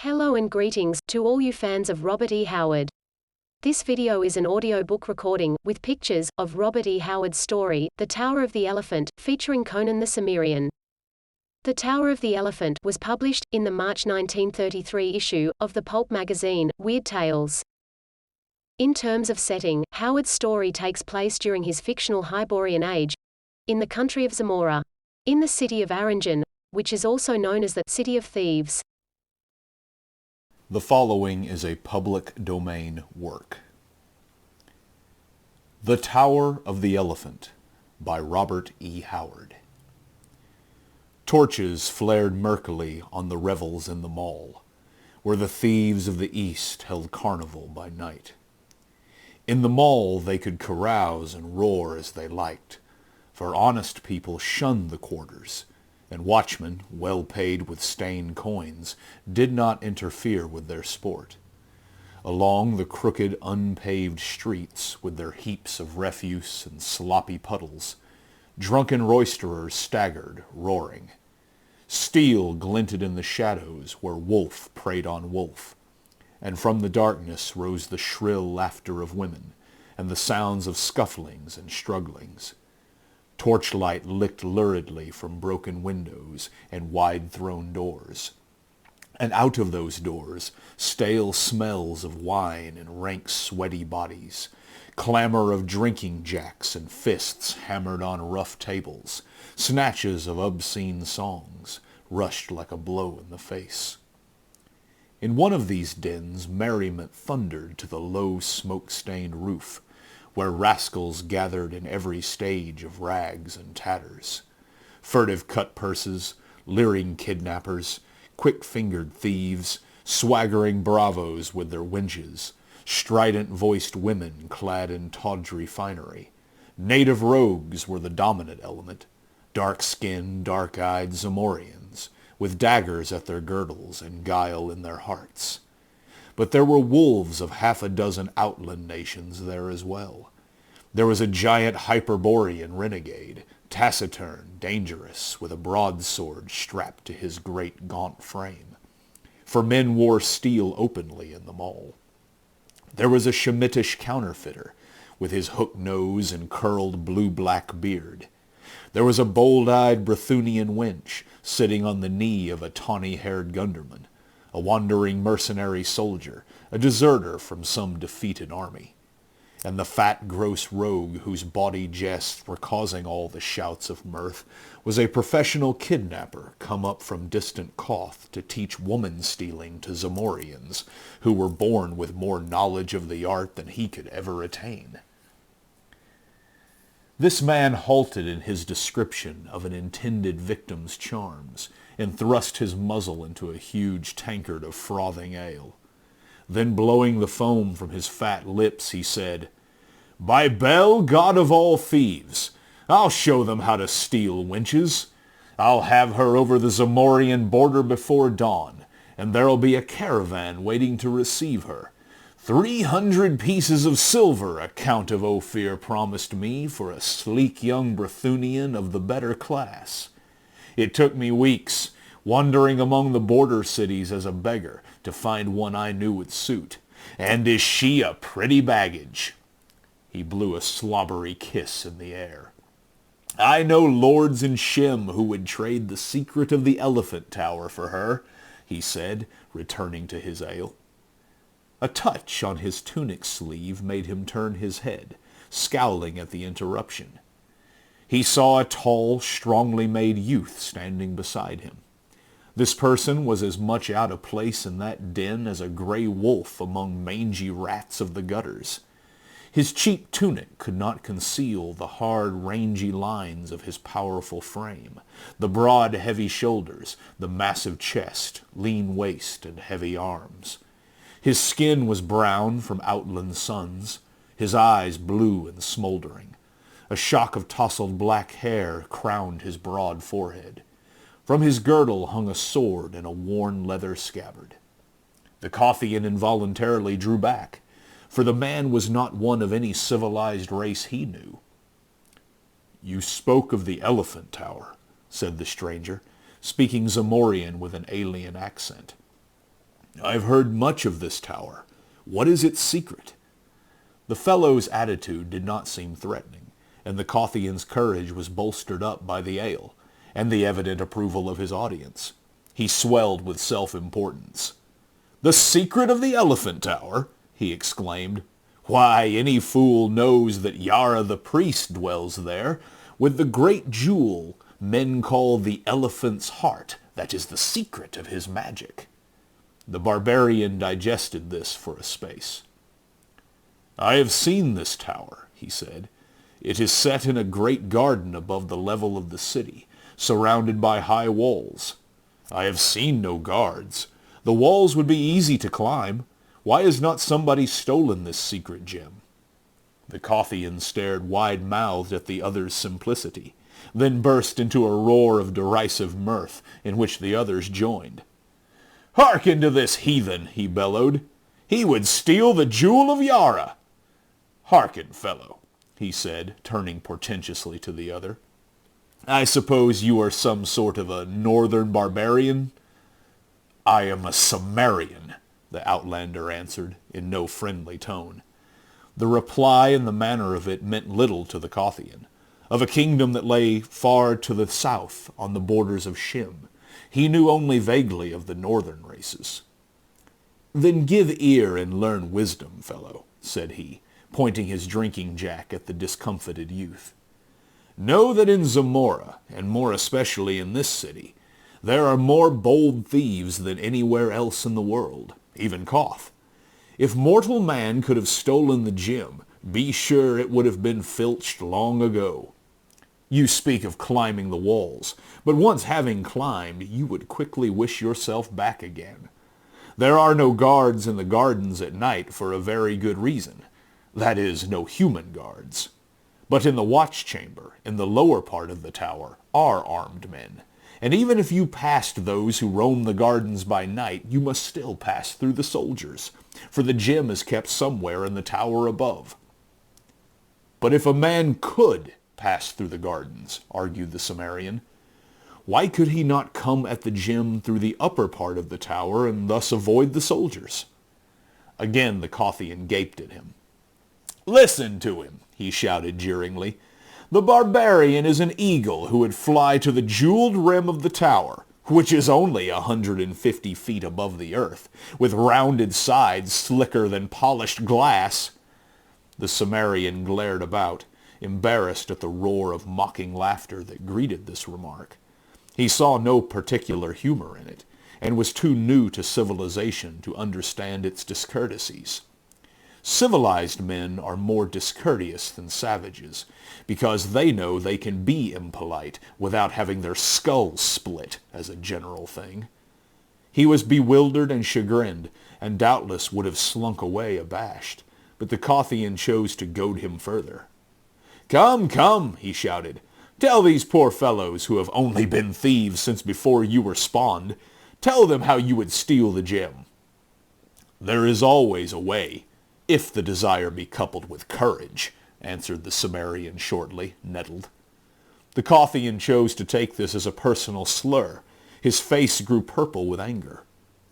Hello and greetings to all you fans of Robert E. Howard. This video is an audiobook recording, with pictures, of Robert E. Howard's story, The Tower of the Elephant, featuring Conan the Cimmerian. The Tower of the Elephant was published, in the March 1933 issue, of the pulp magazine, Weird Tales. In terms of setting, Howard's story takes place during his fictional Hyborian age, in the country of Zamora, in the city of Aranjan, which is also known as the City of Thieves. The following is a public domain work. The Tower of the Elephant by Robert E. Howard. Torches flared murkily on the revels in the mall, where the thieves of the East held carnival by night. In the mall they could carouse and roar as they liked, for honest people shunned the quarters, and watchmen, well paid with stained coins, did not interfere with their sport. Along the crooked, unpaved streets, with their heaps of refuse and sloppy puddles, drunken roisterers staggered, roaring. Steel glinted in the shadows where wolf preyed on wolf, and from the darkness rose the shrill laughter of women, and the sounds of scufflings and strugglings. Torchlight licked luridly from broken windows and wide-thrown doors. And out of those doors, stale smells of wine and rank sweaty bodies, clamor of drinking jacks and fists hammered on rough tables, snatches of obscene songs, rushed like a blow in the face. In one of these dens merriment thundered to the low smoke-stained roof, where rascals gathered in every stage of rags and tatters. Furtive cut-purses, leering kidnappers, quick-fingered thieves, swaggering bravos with their winches, strident-voiced women clad in tawdry finery. Native rogues were the dominant element, dark-skinned, dark-eyed Zamorians, with daggers at their girdles and guile in their hearts. But there were wolves of half a dozen outland nations there as well. There was a giant Hyperborean renegade, taciturn, dangerous, with a broadsword strapped to his great gaunt frame. For men wore steel openly in the mall. There was a Shemitish counterfeiter, with his hook nose and curled blue-black beard. There was a bold-eyed Brythunian wench, sitting on the knee of a tawny-haired gunderman, a wandering mercenary soldier, a deserter from some defeated army. And the fat, gross rogue whose bawdy jests were causing all the shouts of mirth was a professional kidnapper come up from distant Koth to teach woman-stealing to Zamorians, who were born with more knowledge of the art than he could ever attain. This man halted in his description of an intended victim's charms, and thrust his muzzle into a huge tankard of frothing ale. Then, blowing the foam from his fat lips, he said, "By Bel, god of all thieves, I'll show them how to steal wenches. I'll have her over the Zamorian border before dawn, and there'll be a caravan waiting to receive her. 300 pieces of silver a Count of Ophir promised me for a sleek young Brythunian of the better class. It took me weeks, wandering among the border cities as a beggar, to find one I knew would suit. And is she a pretty baggage?" He blew a slobbery kiss in the air. "I know lords in Shem who would trade the secret of the Elephant Tower for her," he said, returning to his ale. A touch on his tunic sleeve made him turn his head, scowling at the interruption. He saw a tall, strongly made youth standing beside him. This person was as much out of place in that den as a gray wolf among mangy rats of the gutters. His cheap tunic could not conceal the hard, rangy lines of his powerful frame, the broad, heavy shoulders, the massive chest, lean waist, and heavy arms. His skin was brown from outland suns, his eyes blue and smoldering. A shock of tousled black hair crowned his broad forehead. From his girdle hung a sword in a worn leather scabbard. The Kothian involuntarily drew back, for the man was not one of any civilized race he knew. "You spoke of the Elephant Tower," said the stranger, speaking Zamorian with an alien accent. I've heard much of this tower. What is its secret? The fellow's attitude did not seem threatening, and the Kothian's courage was bolstered up by the ale, and the evident approval of his audience. He swelled with self-importance. "The secret of the Elephant Tower?" he exclaimed. "Why, any fool knows that Yara the priest dwells there, with the great jewel men call the elephant's heart. That is the secret of his magic." The barbarian digested this for a space. "I have seen this tower," he said. "It is set in a great garden above the level of the city, surrounded by high walls. I have seen no guards. The walls would be easy to climb. Why has not somebody stolen this secret gem?" The Kothian stared wide-mouthed at the other's simplicity, then burst into a roar of derisive mirth, in which the others joined. "Hearken to this heathen," he bellowed. "He would steal the jewel of Yara." "Hearken, fellow," he said, turning portentously to the other. "I suppose you are some sort of a northern barbarian?" "I am a Cimmerian," the outlander answered, in no friendly tone. The reply and the manner of it meant little to the Kothian. Of a kingdom that lay far to the south, on the borders of Shim, he knew only vaguely of the northern races. "Then give ear and learn wisdom, fellow," said he, pointing his drinking-jack at the discomfited youth. "Know that in Zamora, and more especially in this city, there are more bold thieves than anywhere else in the world, even Koth. If mortal man could have stolen the gem, be sure it would have been filched long ago. You speak of climbing the walls, but once having climbed, you would quickly wish yourself back again. There are no guards in the gardens at night for a very good reason. That is, no human guards. But in the watch chamber, in the lower part of the tower, are armed men. And even if you passed those who roam the gardens by night, you must still pass through the soldiers, for the gem is kept somewhere in the tower above." "But if a man could pass through the gardens," argued the Cimmerian, "why could he not come at the gem through the upper part of the tower and thus avoid the soldiers?" Again the Kothian gaped at him. "Listen to him," he shouted jeeringly. "The barbarian is an eagle who would fly to the jeweled rim of the tower, which is only 150 feet above the earth, with rounded sides slicker than polished glass." The Cimmerian glared about, embarrassed at the roar of mocking laughter that greeted this remark. He saw no particular humor in it, and was too new to civilization to understand its discourtesies. Civilized men are more discourteous than savages, because they know they can be impolite without having their skulls split, as a general thing. He was bewildered and chagrined, and doubtless would have slunk away abashed, but the Kothian chose to goad him further. "Come, come," he shouted. "Tell these poor fellows, who have only been thieves since before you were spawned, tell them how you would steal the gem." "There is always a way, if the desire be coupled with courage," answered the Cimmerian shortly, nettled. The Kothian chose to take this as a personal slur. His face grew purple with anger.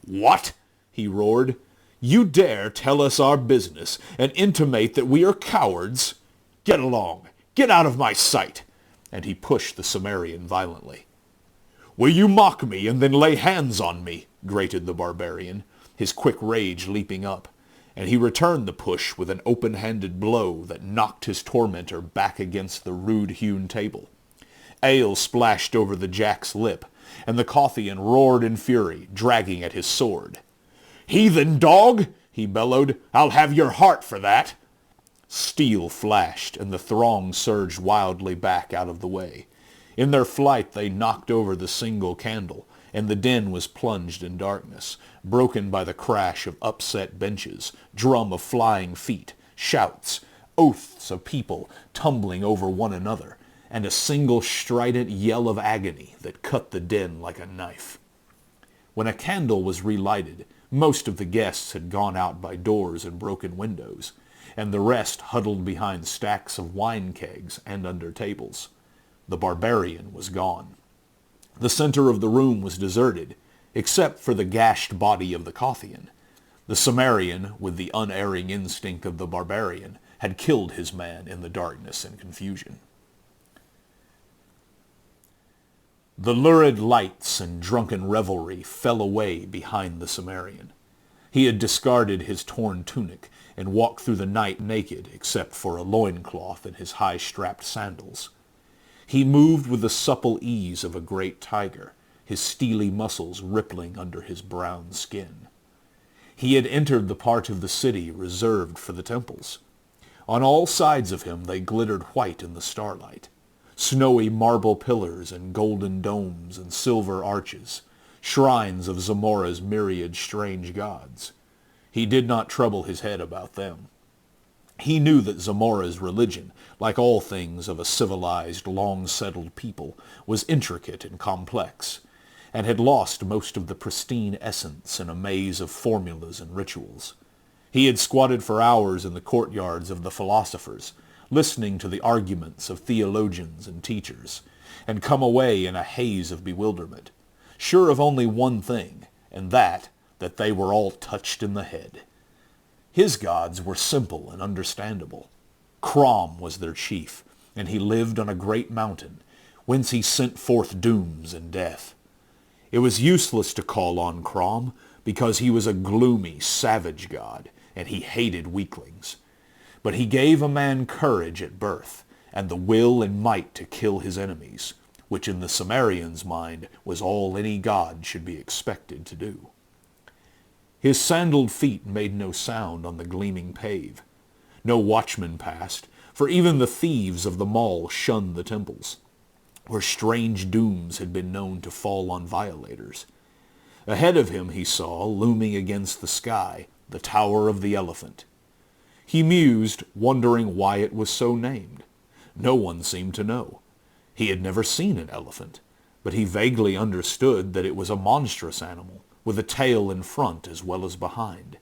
"What?" he roared. "You dare tell us our business and intimate that we are cowards? Get along! Get out of my sight!" And he pushed the Cimmerian violently. "Will you mock me and then lay hands on me?" grated the barbarian, his quick rage leaping up, and he returned the push with an open-handed blow that knocked his tormentor back against the rude-hewn table. Ale splashed over the jack's lip, and the Kothian roared in fury, dragging at his sword. "Heathen dog!" he bellowed. "I'll have your heart for that!" Steel flashed, and the throng surged wildly back out of the way. In their flight they knocked over the single candle, and the den was plunged in darkness, broken by the crash of upset benches, drum of flying feet, shouts, oaths of people tumbling over one another, and a single strident yell of agony that cut the den like a knife. When a candle was relighted, most of the guests had gone out by doors and broken windows, and the rest huddled behind stacks of wine kegs and under tables. The barbarian was gone. The center of the room was deserted, except for the gashed body of the Kothian. The Cimmerian, with the unerring instinct of the barbarian, had killed his man in the darkness and confusion. The lurid lights and drunken revelry fell away behind the Cimmerian. He had discarded his torn tunic and walked through the night naked except for a loincloth and his high-strapped sandals. He moved with the supple ease of a great tiger, his steely muscles rippling under his brown skin. He had entered the part of the city reserved for the temples. On all sides of him they glittered white in the starlight. Snowy marble pillars and golden domes and silver arches, shrines of Zamora's myriad strange gods. He did not trouble his head about them. He knew that Zamora's religion, like all things of a civilized, long-settled people, was intricate and complex, and had lost most of the pristine essence in a maze of formulas and rituals. He had squatted for hours in the courtyards of the philosophers, listening to the arguments of theologians and teachers, and come away in a haze of bewilderment, sure of only one thing, and that they were all touched in the head. His gods were simple and understandable. Crom was their chief, and he lived on a great mountain, whence he sent forth dooms and death. It was useless to call on Crom, because he was a gloomy, savage god, and he hated weaklings. But he gave a man courage at birth, and the will and might to kill his enemies, which in the Cimmerian's mind was all any god should be expected to do. His sandaled feet made no sound on the gleaming pave. No watchman passed, for even the thieves of the mall shunned the temples, where strange dooms had been known to fall on violators. Ahead of him he saw, looming against the sky, the Tower of the Elephant. He mused, wondering why it was so named. No one seemed to know. He had never seen an elephant, but he vaguely understood that it was a monstrous animal, with a tail in front as well as behind.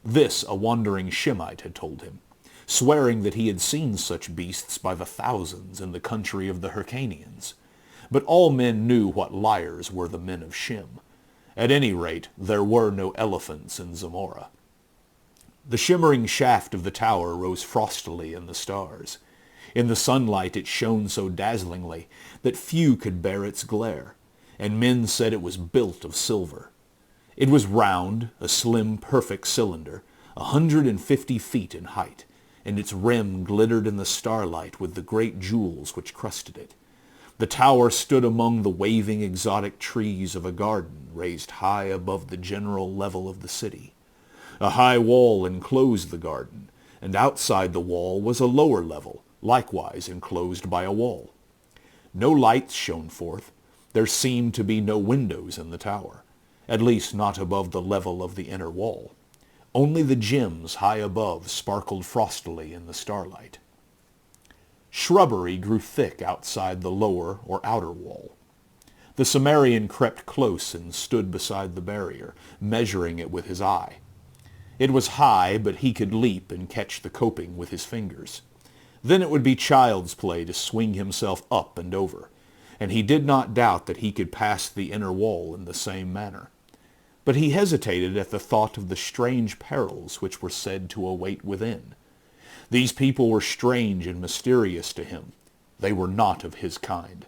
This a wandering Shemite had told him, swearing that he had seen such beasts by the thousands in the country of the Hyrcanians. But all men knew what liars were the men of Shem. At any rate, there were no elephants in Zamora. The shimmering shaft of the tower rose frostily in the stars. In the sunlight it shone so dazzlingly that few could bear its glare, and men said it was built of silver. It was round, a slim, perfect cylinder, 150 feet in height, and its rim glittered in the starlight with the great jewels which crusted it. The tower stood among the waving exotic trees of a garden raised high above the general level of the city. A high wall enclosed the garden, and outside the wall was a lower level, likewise enclosed by a wall. No lights shone forth. There seemed to be no windows in the tower, at least not above the level of the inner wall. Only the gems high above sparkled frostily in the starlight. Shrubbery grew thick outside the lower or outer wall. The Cimmerian crept close and stood beside the barrier, measuring it with his eye. It was high, but he could leap and catch the coping with his fingers. Then it would be child's play to swing himself up and over, and he did not doubt that he could pass the inner wall in the same manner. But he hesitated at the thought of the strange perils which were said to await within. These people were strange and mysterious to him. They were not of his kind,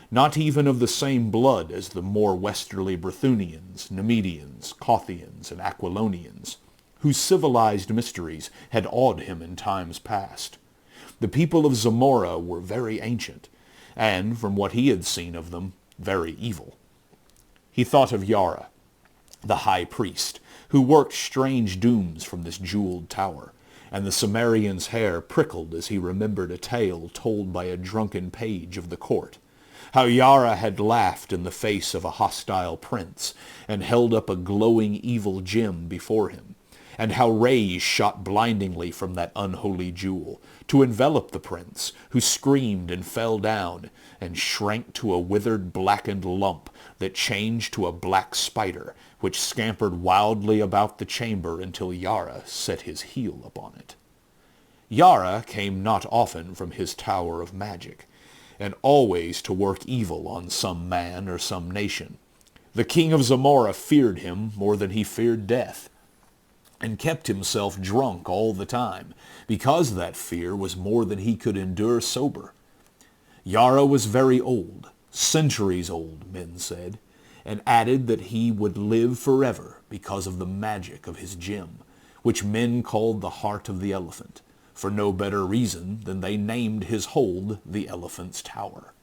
not even of the same blood as the more westerly Brythunians, Nemedians, Kothians, and Aquilonians, whose civilized mysteries had awed him in times past. The people of Zamora were very ancient, and, from what he had seen of them, very evil. He thought of Yara, the high priest, who worked strange dooms from this jeweled tower, and the Cimmerian's hair prickled as he remembered a tale told by a drunken page of the court, how Yara had laughed in the face of a hostile prince, and held up a glowing evil gem before him, and how rays shot blindingly from that unholy jewel, to envelop the prince, who screamed and fell down, and shrank to a withered, blackened lump that changed to a black spider, which scampered wildly about the chamber until Yara set his heel upon it. Yara came not often from his tower of magic, and always to work evil on some man or some nation, The king of Zamora feared him more than he feared death, and kept himself drunk all the time, because that fear was more than he could endure sober. Yara was very old, centuries old, men said, and added that he would live forever because of the magic of his gem, which men called the heart of the elephant, for no better reason than they named his hold the elephant's tower.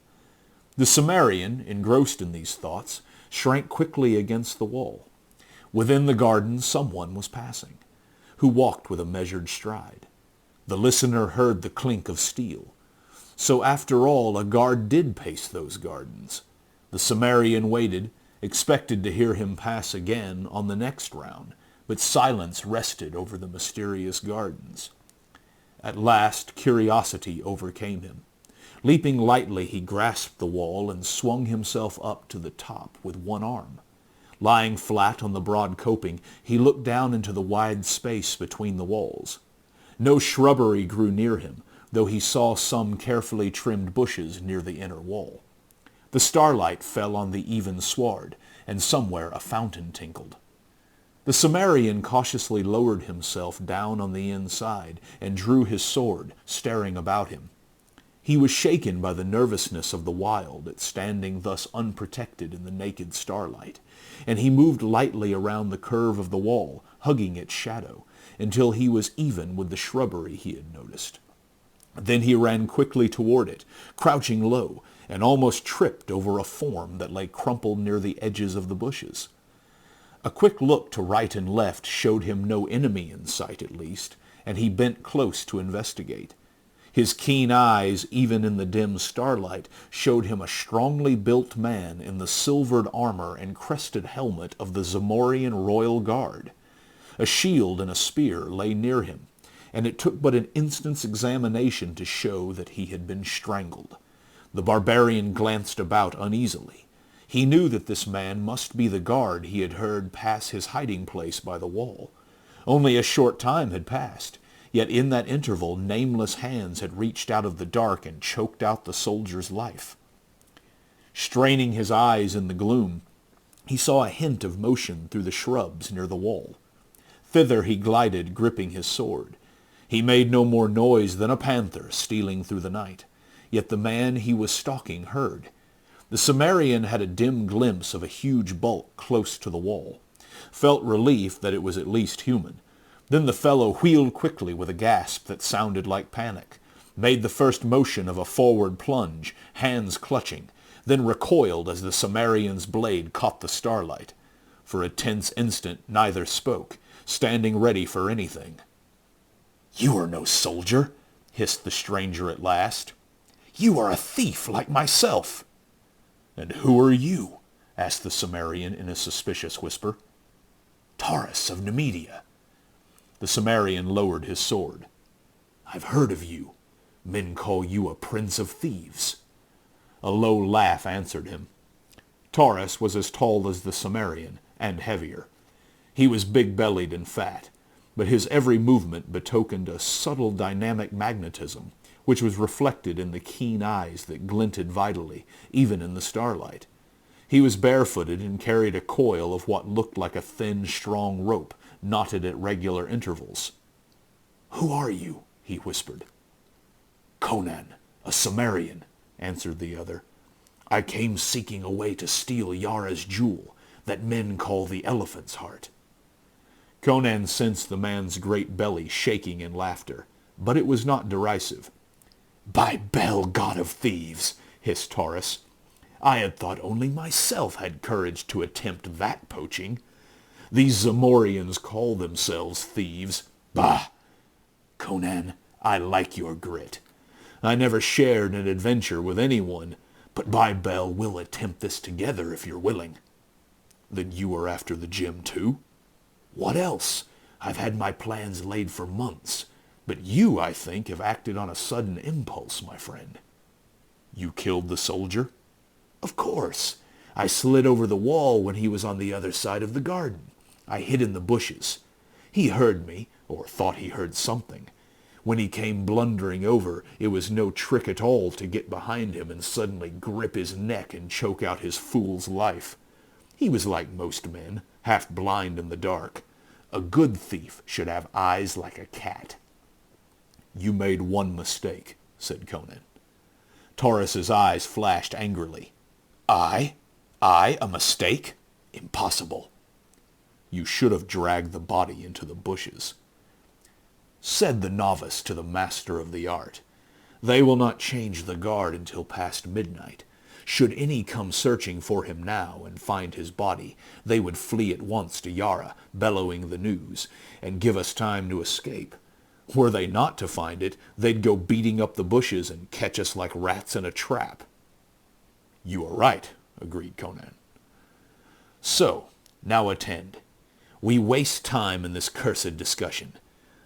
The Cimmerian, engrossed in these thoughts, shrank quickly against the wall. Within the garden someone was passing, who walked with a measured stride. The listener heard the clink of steel. So after all, a guard did pace those gardens. The Cimmerian waited, expected to hear him pass again on the next round, but silence rested over the mysterious gardens. At last, curiosity overcame him. Leaping lightly, he grasped the wall and swung himself up to the top with one arm. Lying flat on the broad coping, he looked down into the wide space between the walls. No shrubbery grew near him, though he saw some carefully trimmed bushes near the inner wall. The starlight fell on the even sward, and somewhere a fountain tinkled. The Cimmerian cautiously lowered himself down on the inside and drew his sword, staring about him. He was shaken by the nervousness of the wild at standing thus unprotected in the naked starlight, and he moved lightly around the curve of the wall, hugging its shadow, until he was even with the shrubbery he had noticed. Then he ran quickly toward it, crouching low, and almost tripped over a form that lay crumpled near the edges of the bushes. A quick look to right and left showed him no enemy in sight at least, and he bent close to investigate. His keen eyes, even in the dim starlight, showed him a strongly built man in the silvered armor and crested helmet of the Zamorian royal guard. A shield and a spear lay near him, and it took but an instant's examination to show that he had been strangled. The barbarian glanced about uneasily. He knew that this man must be the guard he had heard pass his hiding place by the wall. Only a short time had passed, yet in that interval nameless hands had reached out of the dark and choked out the soldier's life. Straining his eyes in the gloom, he saw a hint of motion through the shrubs near the wall. Thither he glided, gripping his sword. He made no more noise than a panther stealing through the night, yet the man he was stalking heard. The Cimmerian had a dim glimpse of a huge bulk close to the wall, felt relief that it was at least human. Then the fellow wheeled quickly with a gasp that sounded like panic, made the first motion of a forward plunge, hands clutching, then recoiled as the Cimmerian's blade caught the starlight. For a tense instant neither spoke, standing ready for anything. "You are no soldier," hissed the stranger at last. "You are a thief like myself." "And who are you?" asked the Cimmerian in a suspicious whisper. "Taurus of Nemedia." The Cimmerian lowered his sword. "I've heard of you. Men call you a prince of thieves." A low laugh answered him. Taurus was as tall as the Cimmerian, and heavier. He was big-bellied and fat, but his every movement betokened a subtle dynamic magnetism, which was reflected in the keen eyes that glinted vitally, even in the starlight. He was barefooted and carried a coil of what looked like a thin, strong rope, knotted at regular intervals. "Who are you?" he whispered. "Conan, a Cimmerian," answered the other. "I came seeking a way to steal Yara's jewel, that men call the elephant's heart." Conan sensed the man's great belly shaking in laughter, but it was not derisive. "By Bel, god of thieves," hissed Taurus, "I had thought only myself had courage to attempt that poaching. These Zamorians call themselves thieves. Bah! Conan, I like your grit. I never shared an adventure with anyone, but by Bel, we'll attempt this together if you're willing." "Then you are after the gem too?" "What else? I've had my plans laid for months, but you, I think, have acted on a sudden impulse, my friend." "You killed the soldier?" "Of course. I slid over the wall when he was on the other side of the garden. I hid in the bushes. He heard me, or thought he heard something. When he came blundering over, it was no trick at all to get behind him and suddenly grip his neck and choke out his fool's life. He was like most men, half blind in the dark. A good thief should have eyes like a cat. You made one mistake, said Conan. Taurus's eyes flashed angrily. I? I, a mistake? Impossible. You should have dragged the body into the bushes. Said the novice to the master of the art, they will not change the guard until past midnight. Should any come searching for him now and find his body, they would flee at once to Yara, bellowing the news, and give us time to escape. Were they not to find it, they'd go beating up the bushes and catch us like rats in a trap. You are right, agreed Conan. So, now attend. We waste time in this cursed discussion.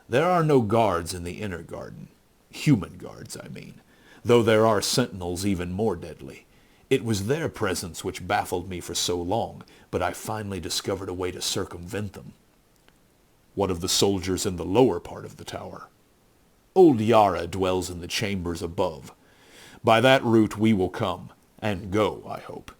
There are no guards in the inner garden. Human guards, I mean, though there are sentinels even more deadly. It was their presence which baffled me for so long, but I finally discovered a way to circumvent them. What of the soldiers in the lower part of the tower? Old Yara dwells in the chambers above. By that route we will come, and go, I hope.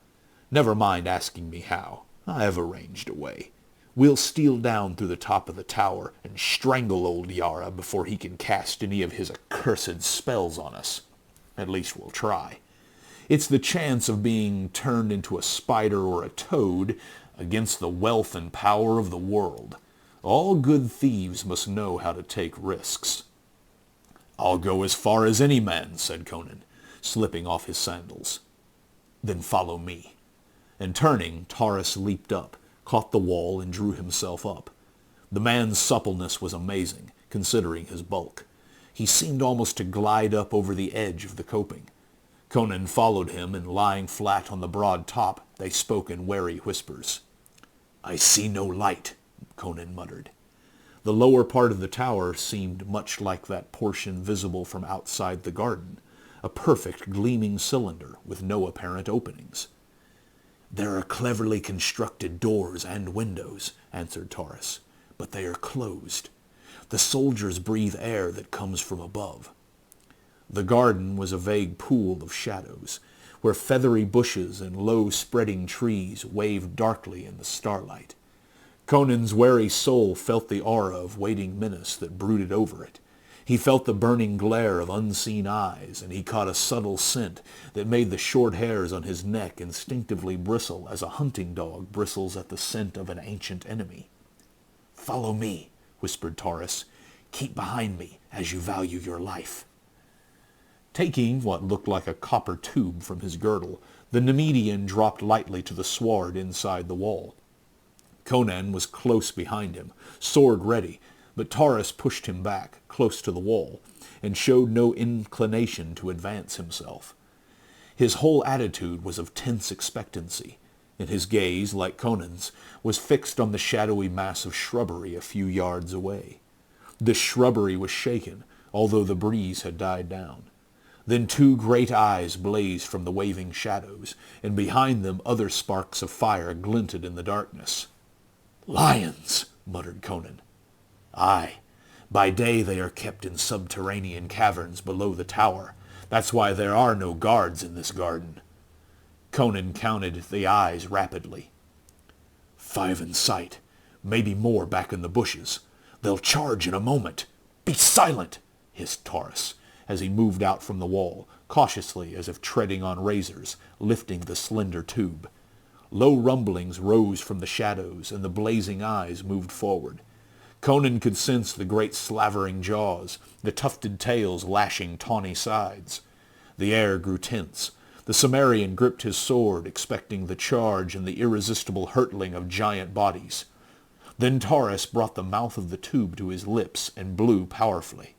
Never mind asking me how. I have arranged a way. We'll steal down through the top of the tower and strangle old Yara before he can cast any of his accursed spells on us. At least we'll try. It's the chance of being turned into a spider or a toad against the wealth and power of the world. All good thieves must know how to take risks. I'll go as far as any man, said Conan, slipping off his sandals. Then follow me. And turning, Taurus leaped up, caught the wall, and drew himself up. The man's suppleness was amazing, considering his bulk. He seemed almost to glide up over the edge of the coping. Conan followed him, and lying flat on the broad top, they spoke in wary whispers. I see no light, Conan muttered. The lower part of the tower seemed much like that portion visible from outside the garden, a perfect gleaming cylinder with no apparent openings. There are cleverly constructed doors and windows, answered Taurus, but they are closed. The soldiers breathe air that comes from above. The garden was a vague pool of shadows, where feathery bushes and low spreading trees waved darkly in the starlight. Conan's wary soul felt the aura of waiting menace that brooded over it. He felt the burning glare of unseen eyes, and he caught a subtle scent that made the short hairs on his neck instinctively bristle as a hunting dog bristles at the scent of an ancient enemy. Follow me, whispered Taurus. Keep behind me, as you value your life. Taking what looked like a copper tube from his girdle, the Nemedian dropped lightly to the sward inside the wall. Conan was close behind him, sword ready, but Taurus pushed him back, close to the wall, and showed no inclination to advance himself. His whole attitude was of tense expectancy, and his gaze, like Conan's, was fixed on the shadowy mass of shrubbery a few yards away. This shrubbery was shaken, although the breeze had died down. Then two great eyes blazed from the waving shadows, and behind them other sparks of fire glinted in the darkness. Lions, muttered Conan. Aye, by day they are kept in subterranean caverns below the tower. That's why there are no guards in this garden. Conan counted the eyes rapidly. 5 in sight, maybe more back in the bushes. They'll charge in a moment. Be silent, hissed Taurus, as he moved out from the wall, cautiously as if treading on razors, lifting the slender tube. Low rumblings rose from the shadows, and the blazing eyes moved forward. Conan could sense the great slavering jaws, the tufted tails lashing tawny sides. The air grew tense. The Cimmerian gripped his sword, expecting the charge and the irresistible hurtling of giant bodies. Then Taurus brought the mouth of the tube to his lips and blew powerfully.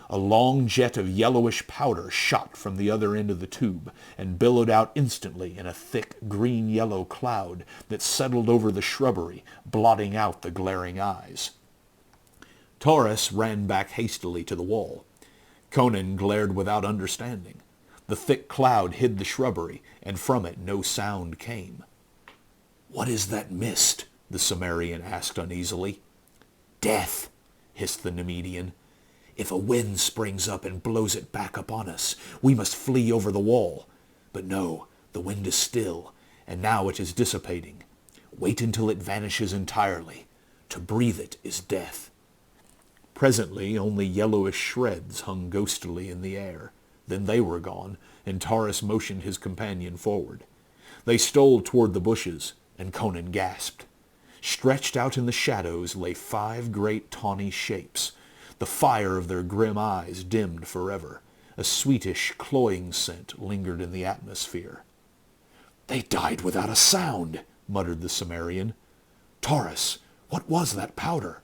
A long jet of yellowish powder shot from the other end of the tube and billowed out instantly in a thick green-yellow cloud that settled over the shrubbery, blotting out the glaring eyes. Taurus ran back hastily to the wall. Conan glared without understanding. The thick cloud hid the shrubbery, and from it no sound came. "What is that mist?" the Cimmerian asked uneasily. "Death," hissed the Nemedian. "If a wind springs up and blows it back upon us, we must flee over the wall. But no, the wind is still, and now it is dissipating. Wait until it vanishes entirely. To breathe it is death. Presently only yellowish shreds hung ghostily in the air. Then they were gone, and Taurus motioned his companion forward. They stole toward the bushes, and Conan gasped. Stretched out in the shadows lay 5 great tawny shapes. The fire of their grim eyes dimmed forever. A sweetish, cloying scent lingered in the atmosphere. "They died without a sound," muttered the Cimmerian. "Taurus, what was that powder?"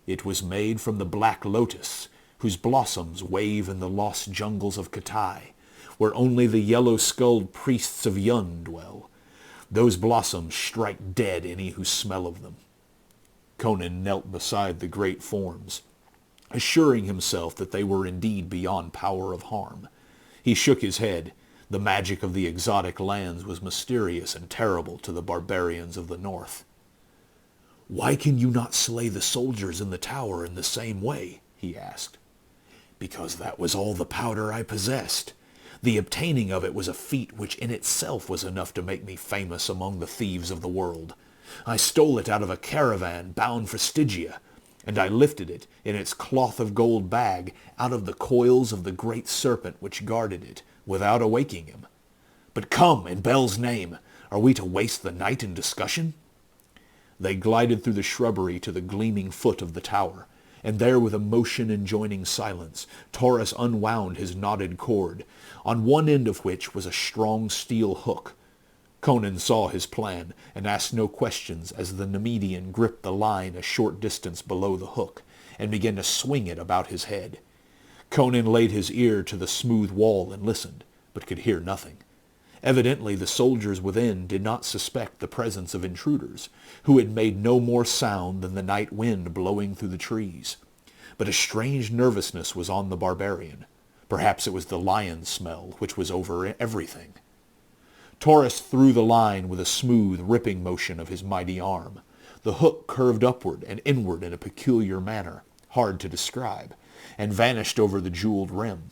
"It was made from the black lotus, whose blossoms wave in the lost jungles of Katai, where only the yellow-skulled priests of Yun dwell. Those blossoms strike dead any who smell of them." Conan knelt beside the great forms, assuring himself that they were indeed beyond power of harm. He shook his head. The magic of the exotic lands was mysterious and terrible to the barbarians of the north. "Why can you not slay the soldiers in the tower in the same way?" he asked. "Because that was all the powder I possessed. The obtaining of it was a feat which in itself was enough to make me famous among the thieves of the world. I stole it out of a caravan bound for Stygia, and I lifted it, in its cloth of gold bag, out of the coils of the great serpent which guarded it, without awaking him. But come, in Bel's name, are we to waste the night in discussion?" They glided through the shrubbery to the gleaming foot of the tower, and there with a motion enjoining silence, Taurus unwound his knotted cord, on one end of which was a strong steel hook. Conan saw his plan, and asked no questions as the Nemedian gripped the line a short distance below the hook, and began to swing it about his head. Conan laid his ear to the smooth wall and listened, but could hear nothing. Evidently the soldiers within did not suspect the presence of intruders, who had made no more sound than the night wind blowing through the trees. But a strange nervousness was on the barbarian. Perhaps it was the lion smell which was over everything. Taurus threw the line with a smooth, ripping motion of his mighty arm. The hook curved upward and inward in a peculiar manner, hard to describe, and vanished over the jeweled rim.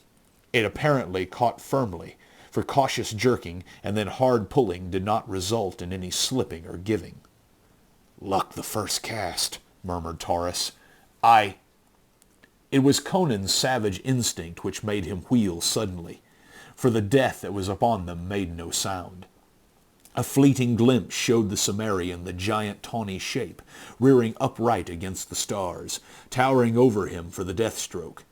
It apparently caught firmly, for cautious jerking and then hard pulling did not result in any slipping or giving. "Luck the first cast," murmured Taurus. It was Conan's savage instinct which made him wheel suddenly, for the death that was upon them made no sound. A fleeting glimpse showed the Cimmerian the giant tawny shape, rearing upright against the stars, towering over him for the death stroke.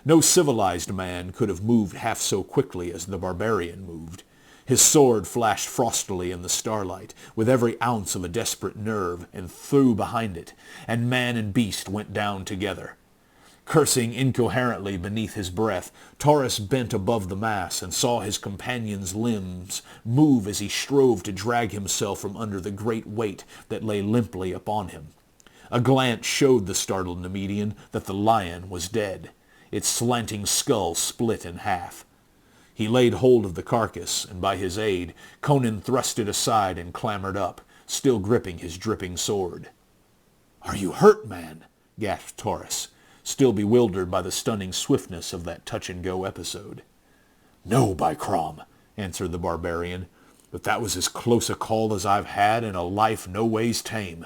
No civilized man could have moved half so quickly as the barbarian moved. His sword flashed frostily in the starlight, with every ounce of a desperate nerve, and threw behind it, and man and beast went down together. Cursing incoherently beneath his breath, Taurus bent above the mass and saw his companion's limbs move as he strove to drag himself from under the great weight that lay limply upon him. A glance showed the startled Nemedian that the lion was dead, its slanting skull split in half. He laid hold of the carcass, and by his aid, Conan thrust it aside and clambered up, still gripping his dripping sword. "Are you hurt, man?" gasped Taurus, still bewildered by the stunning swiftness of that touch-and-go episode. "No, by Crom," answered the barbarian, "but that was as close a call as I've had in a life no ways tame.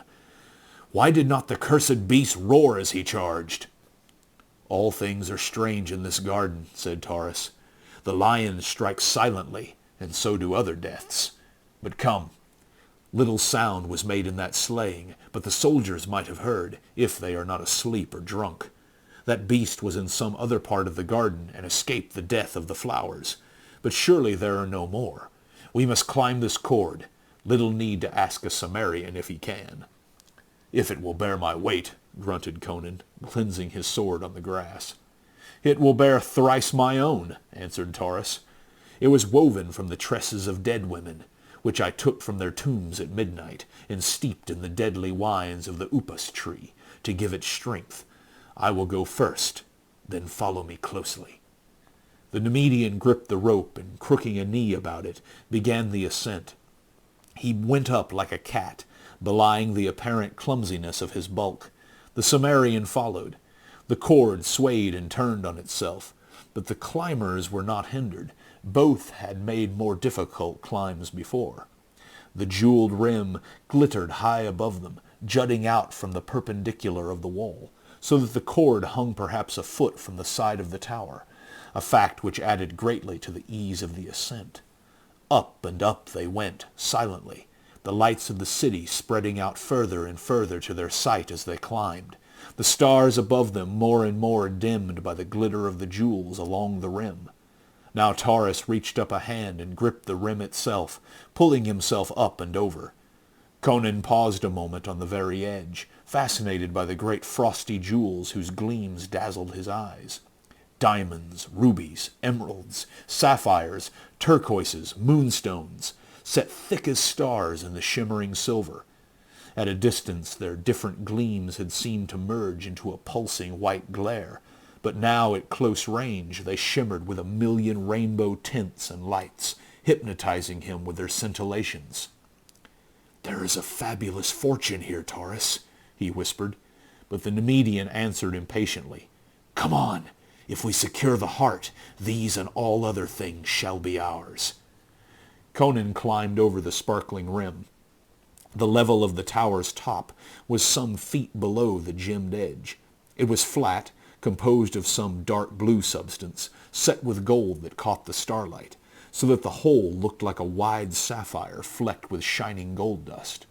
Why did not the cursed beast roar as he charged?" "All things are strange in this garden," said Taurus. "The lion strikes silently, and so do other deaths. But come. Little sound was made in that slaying, but the soldiers might have heard, if they are not asleep or drunk. That beast was in some other part of the garden and escaped the death of the flowers. But surely there are no more. We must climb this cord. Little need to ask a Cimmerian if he can." "If it will bear my weight," grunted Conan, cleansing his sword on the grass. "It will bear thrice my own," answered Taurus. "It was woven from the tresses of dead women, which I took from their tombs at midnight, and steeped in the deadly wines of the upas tree, to give it strength. I will go first, then follow me closely." The Nemedian gripped the rope, and crooking a knee about it, began the ascent. He went up like a cat, belying the apparent clumsiness of his bulk. The Cimmerian followed. The cord swayed and turned on itself, but the climbers were not hindered. Both had made more difficult climbs before. The jeweled rim glittered high above them, jutting out from the perpendicular of the wall, so that the cord hung perhaps a foot from the side of the tower, a fact which added greatly to the ease of the ascent. Up and up they went, silently, the lights of the city spreading out further and further to their sight as they climbed, the stars above them more and more dimmed by the glitter of the jewels along the rim. Now Taurus reached up a hand and gripped the rim itself, pulling himself up and over. Conan paused a moment on the very edge, fascinated by the great frosty jewels whose gleams dazzled his eyes. Diamonds, rubies, emeralds, sapphires, turquoises, moonstones, set thick as stars in the shimmering silver. At a distance their different gleams had seemed to merge into a pulsing white glare, but now at close range they shimmered with a million rainbow tints and lights, hypnotizing him with their scintillations. "There is a fabulous fortune here, Taurus," he whispered, but the Nemedian answered impatiently, "Come on! If we secure the heart, these and all other things shall be ours." Conan climbed over the sparkling rim. The level of the tower's top was some feet below the gemmed edge. It was flat, composed of some dark blue substance, set with gold that caught the starlight, so that the whole looked like a wide sapphire flecked with shining gold dust.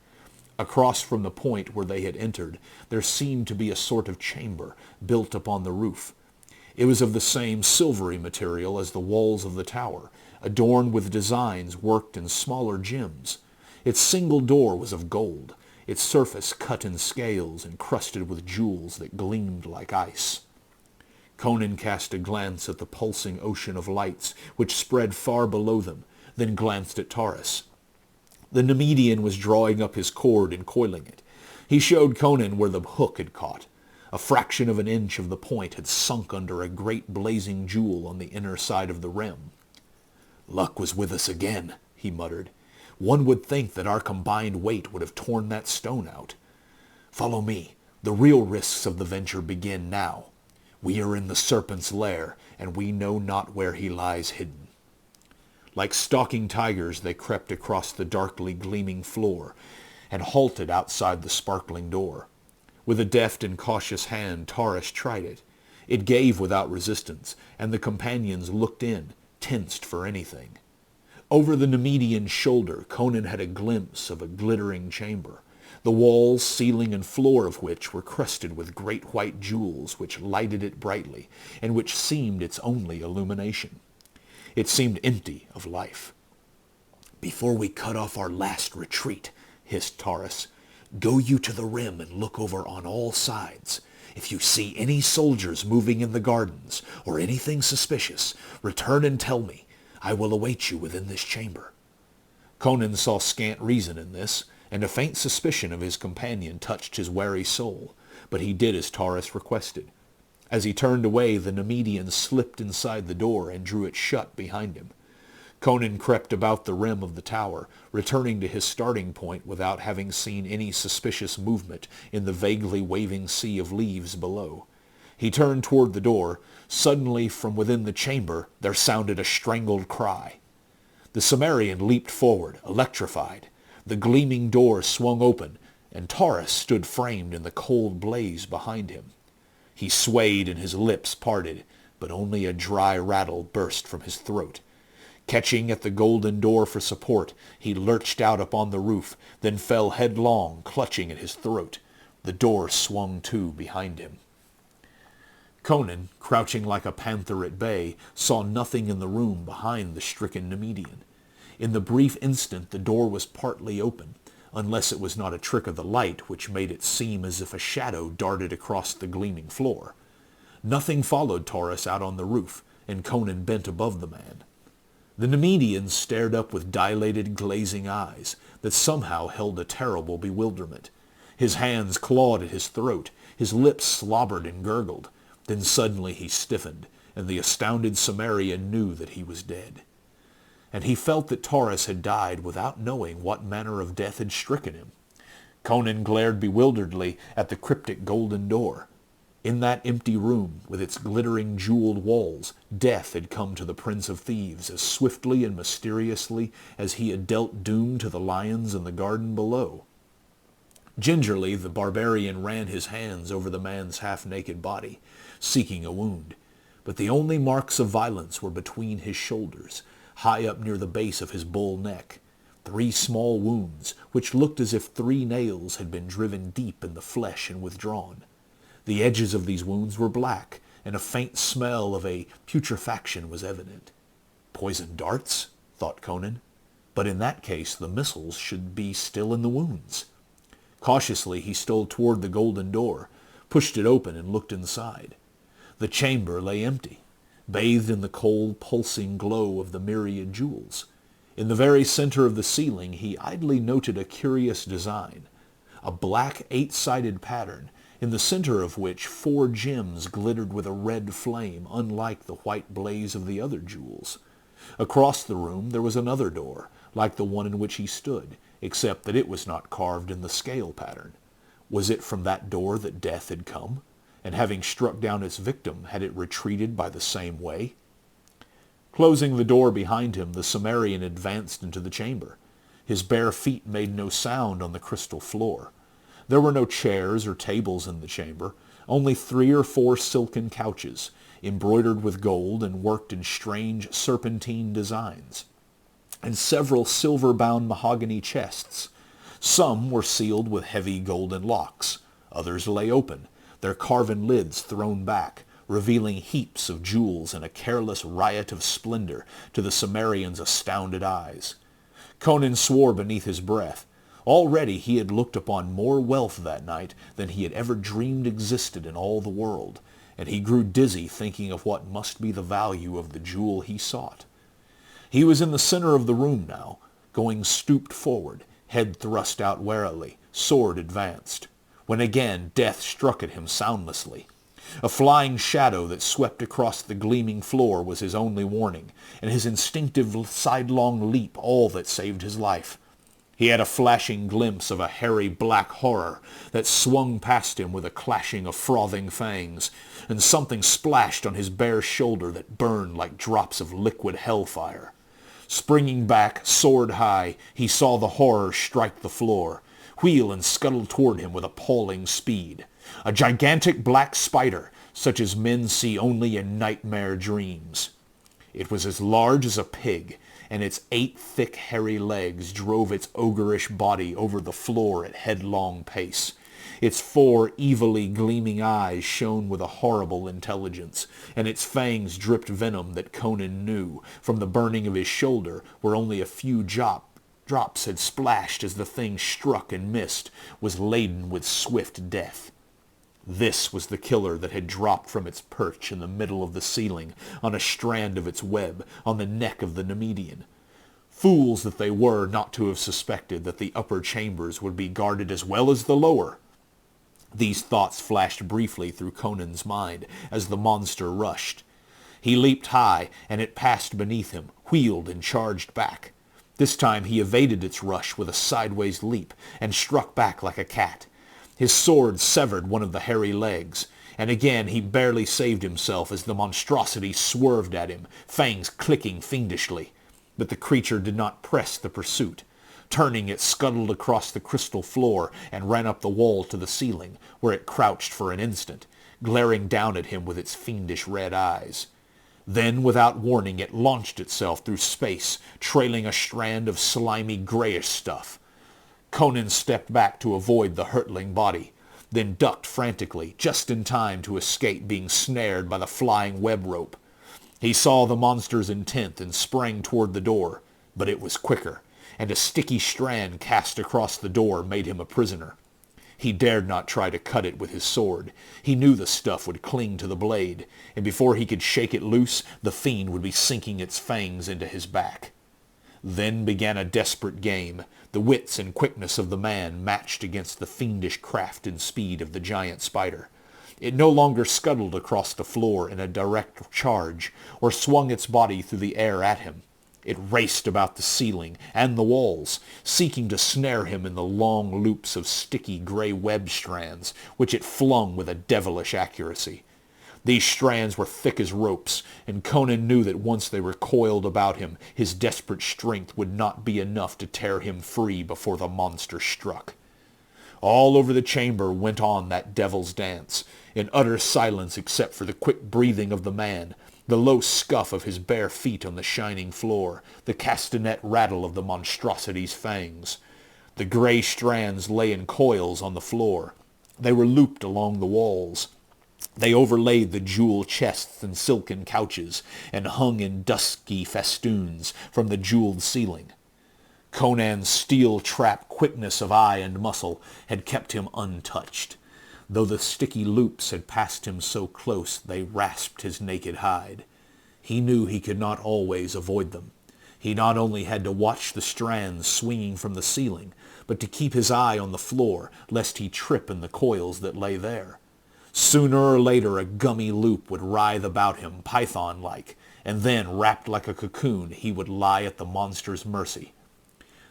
Across from the point where they had entered, there seemed to be a sort of chamber built upon the roof. It was of the same silvery material as the walls of the tower, adorned with designs worked in smaller gems. Its single door was of gold, its surface cut in scales and crusted with jewels that gleamed like ice. Conan cast a glance at the pulsing ocean of lights which spread far below them, then glanced at Taurus. The Nemedian was drawing up his cord and coiling it. He showed Conan where the hook had caught. A fraction of an inch of the point had sunk under a great blazing jewel on the inner side of the rim. "Luck was with us again," he muttered. "One would think that our combined weight would have torn that stone out. Follow me. The real risks of the venture begin now. We are in the serpent's lair, and we know not where he lies hidden." Like stalking tigers they crept across the darkly gleaming floor, and halted outside the sparkling door. With a deft and cautious hand Taurus tried it. It gave without resistance, and the companions looked in, tensed for anything. Over the Nemedian's shoulder Conan had a glimpse of a glittering chamber, the walls, ceiling, and floor of which were crusted with great white jewels which lighted it brightly, and which seemed its only illumination. It seemed empty of life. "Before we cut off our last retreat," hissed Taurus, "go you to the rim and look over on all sides. If you see any soldiers moving in the gardens, or anything suspicious, return and tell me. I will await you within this chamber." Conan saw scant reason in this, and a faint suspicion of his companion touched his wary soul, but he did as Taurus requested. As he turned away, the Nemedian slipped inside the door and drew it shut behind him. Conan crept about the rim of the tower, returning to his starting point without having seen any suspicious movement in the vaguely waving sea of leaves below. He turned toward the door. Suddenly, from within the chamber, there sounded a strangled cry. The Cimmerian leaped forward, electrified. The gleaming door swung open, and Taurus stood framed in the cold blaze behind him. He swayed and his lips parted, but only a dry rattle burst from his throat. Catching at the golden door for support, he lurched out upon the roof, then fell headlong, clutching at his throat. The door swung to behind him. Conan, crouching like a panther at bay, saw nothing in the room behind the stricken Nemedian. In the brief instant the door was partly open, unless it was not a trick of the light which made it seem as if a shadow darted across the gleaming floor. Nothing followed Taurus out on the roof, and Conan bent above the man. The Nemedian stared up with dilated, glazing eyes that somehow held a terrible bewilderment. His hands clawed at his throat, his lips slobbered and gurgled. Then suddenly he stiffened, and the astounded Cimmerian knew that he was dead. And he felt that Taurus had died without knowing what manner of death had stricken him. Conan glared bewilderedly at the cryptic golden door. In that empty room, with its glittering jeweled walls, death had come to the Prince of Thieves as swiftly and mysteriously as he had dealt doom to the lions in the garden below. Gingerly, the barbarian ran his hands over the man's half-naked body, seeking a wound. But the only marks of violence were between his shoulders, high up near the base of his bull neck. 3 small wounds, which looked as if 3 nails had been driven deep in the flesh and withdrawn. The edges of these wounds were black, and a faint smell of a putrefaction was evident. Poisoned darts? Thought Conan. But in that case the missiles should be still in the wounds. Cautiously he stole toward the golden door, pushed it open, and looked inside. The chamber lay empty, bathed in the cold, pulsing glow of the myriad jewels. In the very center of the ceiling he idly noted a curious design, a black 8-sided pattern, in the center of which 4 gems glittered with a red flame, unlike the white blaze of the other jewels. Across the room there was another door, like the one in which he stood, except that it was not carved in the scale pattern. Was it from that door that death had come? And having struck down its victim, had it retreated by the same way? Closing the door behind him, the Cimmerian advanced into the chamber. His bare feet made no sound on the crystal floor. There were no chairs or tables in the chamber, only 3 or 4 silken couches, embroidered with gold and worked in strange serpentine designs, and several silver-bound mahogany chests. Some were sealed with heavy golden locks. Others lay open, their carven lids thrown back, revealing heaps of jewels and a careless riot of splendor to the Cimmerian's astounded eyes. Conan swore beneath his breath. Already he had looked upon more wealth that night than he had ever dreamed existed in all the world, and he grew dizzy thinking of what must be the value of the jewel he sought. He was in the center of the room now, going stooped forward, head thrust out warily, sword advanced, when again death struck at him soundlessly. A flying shadow that swept across the gleaming floor was his only warning, and his instinctive sidelong leap all that saved his life. He had a flashing glimpse of a hairy black horror that swung past him with a clashing of frothing fangs, and something splashed on his bare shoulder that burned like drops of liquid hellfire. Springing back, sword high, he saw the horror strike the floor, wheel and scuttle toward him with appalling speed. A gigantic black spider, such as men see only in nightmare dreams. It was as large as a pig, and its 8 thick hairy legs drove its ogreish body over the floor at headlong pace. Its 4 evilly gleaming eyes shone with a horrible intelligence, and its fangs dripped venom that Conan knew, from the burning of his shoulder, where only a few drops had splashed as the thing struck and missed, was laden with swift death. This was the killer that had dropped from its perch in the middle of the ceiling, on a strand of its web, on the neck of the Nemedian. Fools that they were not to have suspected that the upper chambers would be guarded as well as the lower. These thoughts flashed briefly through Conan's mind as the monster rushed. He leaped high, and it passed beneath him, wheeled and charged back. This time he evaded its rush with a sideways leap, and struck back like a cat. His sword severed one of the hairy legs, and again he barely saved himself as the monstrosity swerved at him, fangs clicking fiendishly. But the creature did not press the pursuit. Turning, it scuttled across the crystal floor and ran up the wall to the ceiling, where it crouched for an instant, glaring down at him with its fiendish red eyes. Then, without warning, it launched itself through space, trailing a strand of slimy grayish stuff. Conan stepped back to avoid the hurtling body, then ducked frantically, just in time to escape being snared by the flying web rope. He saw the monster's intent and sprang toward the door, but it was quicker, and a sticky strand cast across the door made him a prisoner. He dared not try to cut it with his sword. He knew the stuff would cling to the blade, and before he could shake it loose, the fiend would be sinking its fangs into his back. Then began a desperate game, the wits and quickness of the man matched against the fiendish craft and speed of the giant spider. It no longer scuttled across the floor in a direct charge, or swung its body through the air at him. It raced about the ceiling and the walls, seeking to snare him in the long loops of sticky gray web strands, which it flung with a devilish accuracy. These strands were thick as ropes, and Conan knew that once they were coiled about him, his desperate strength would not be enough to tear him free before the monster struck. All over the chamber went on that devil's dance, in utter silence except for the quick breathing of the man, the low scuff of his bare feet on the shining floor, the castanet rattle of the monstrosity's fangs. The gray strands lay in coils on the floor. They were looped along the walls. They overlaid the jewel chests and silken couches, and hung in dusky festoons from the jeweled ceiling. Conan's steel-trap quickness of eye and muscle had kept him untouched, though the sticky loops had passed him so close they rasped his naked hide. He knew he could not always avoid them. He not only had to watch the strands swinging from the ceiling, but to keep his eye on the floor, lest he trip in the coils that lay there. Sooner or later a gummy loop would writhe about him, python-like, and then, wrapped like a cocoon, he would lie at the monster's mercy.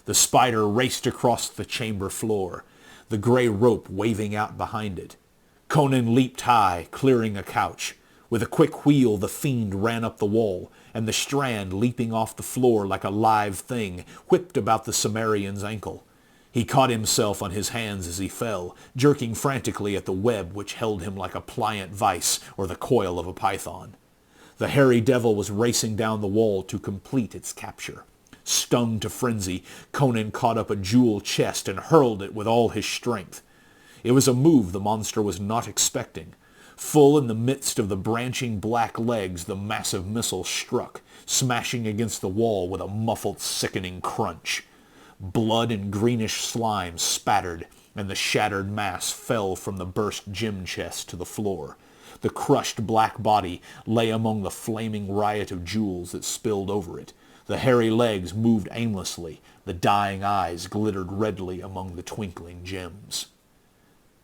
The spider raced across the chamber floor, the gray rope waving out behind it. Conan leaped high, clearing a couch. With a quick wheel the fiend ran up the wall, and the strand, leaping off the floor like a live thing, whipped about the Cimmerian's ankle. He caught himself on his hands as he fell, jerking frantically at the web which held him like a pliant vice or the coil of a python. The hairy devil was racing down the wall to complete its capture. Stung to frenzy, Conan caught up a jewel chest and hurled it with all his strength. It was a move the monster was not expecting. Full in the midst of the branching black legs, the massive missile struck, smashing against the wall with a muffled, sickening crunch. Blood and greenish slime spattered, and the shattered mass fell from the burst gem chest to the floor. The crushed black body lay among the flaming riot of jewels that spilled over it. The hairy legs moved aimlessly. The dying eyes glittered redly among the twinkling gems.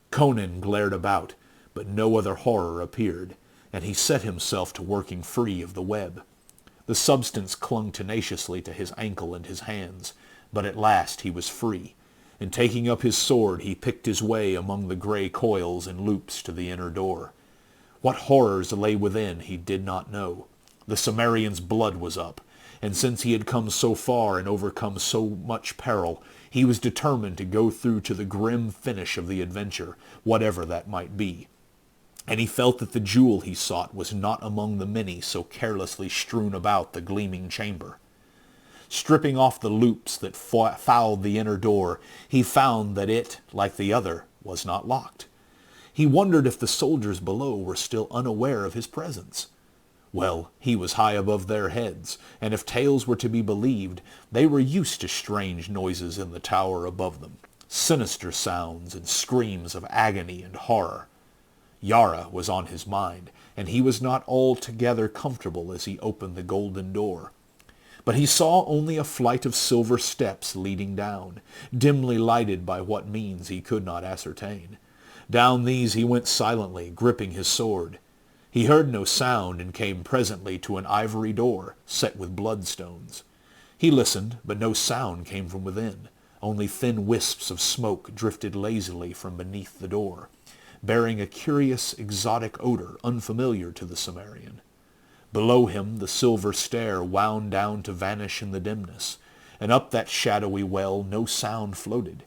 Conan glared about, but no other horror appeared, and he set himself to working free of the web. The substance clung tenaciously to his ankle and his hands, but at last he was free, and taking up his sword he picked his way among the gray coils and loops to the inner door. What horrors lay within he did not know. The Cimmerian's blood was up, and since he had come so far and overcome so much peril, he was determined to go through to the grim finish of the adventure, whatever that might be. And he felt that the jewel he sought was not among the many so carelessly strewn about the gleaming chamber. Stripping off the loops that fouled the inner door, he found that it, like the other, was not locked. He wondered if the soldiers below were still unaware of his presence. Well, he was high above their heads, and if tales were to be believed, they were used to strange noises in the tower above them, sinister sounds and screams of agony and horror. Yara was on his mind, and he was not altogether comfortable as he opened the golden door. But he saw only a flight of silver steps leading down, dimly lighted by what means he could not ascertain. Down these he went silently, gripping his sword. He heard no sound and came presently to an ivory door, set with bloodstones. He listened, but no sound came from within. Only thin wisps of smoke drifted lazily from beneath the door, bearing a curious, exotic odor unfamiliar to the Cimmerian. Below him the silver stair wound down to vanish in the dimness, and up that shadowy well no sound floated.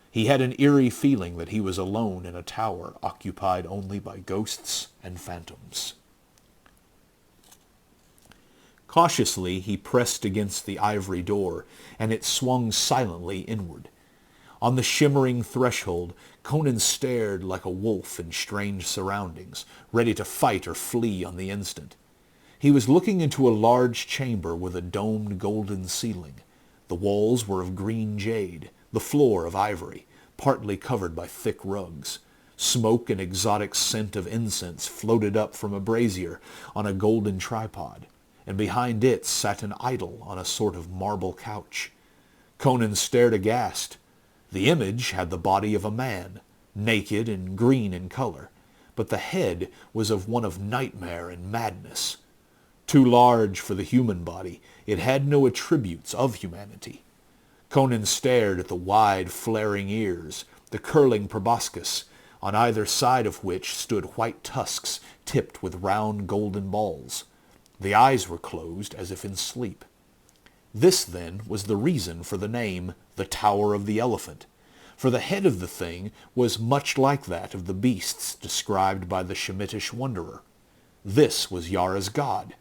He had an eerie feeling that he was alone in a tower occupied only by ghosts and phantoms. Cautiously he pressed against the ivory door, and it swung silently inward. On the shimmering threshold, Conan stared like a wolf in strange surroundings, ready to fight or flee on the instant. He was looking into a large chamber with a domed golden ceiling. The walls were of green jade, the floor of ivory, partly covered by thick rugs. Smoke and exotic scent of incense floated up from a brazier on a golden tripod, and behind it sat an idol on a sort of marble couch. Conan stared aghast. The image had the body of a man, naked and green in color, but the head was of one of nightmare and madness. Too large for the human body, it had no attributes of humanity. Conan stared at the wide, flaring ears, the curling proboscis, on either side of which stood white tusks tipped with round golden balls. The eyes were closed as if in sleep. This, then, was the reason for the name, the Tower of the Elephant, for the head of the thing was much like that of the beasts described by the Shemitish wanderer. This was Yara's god.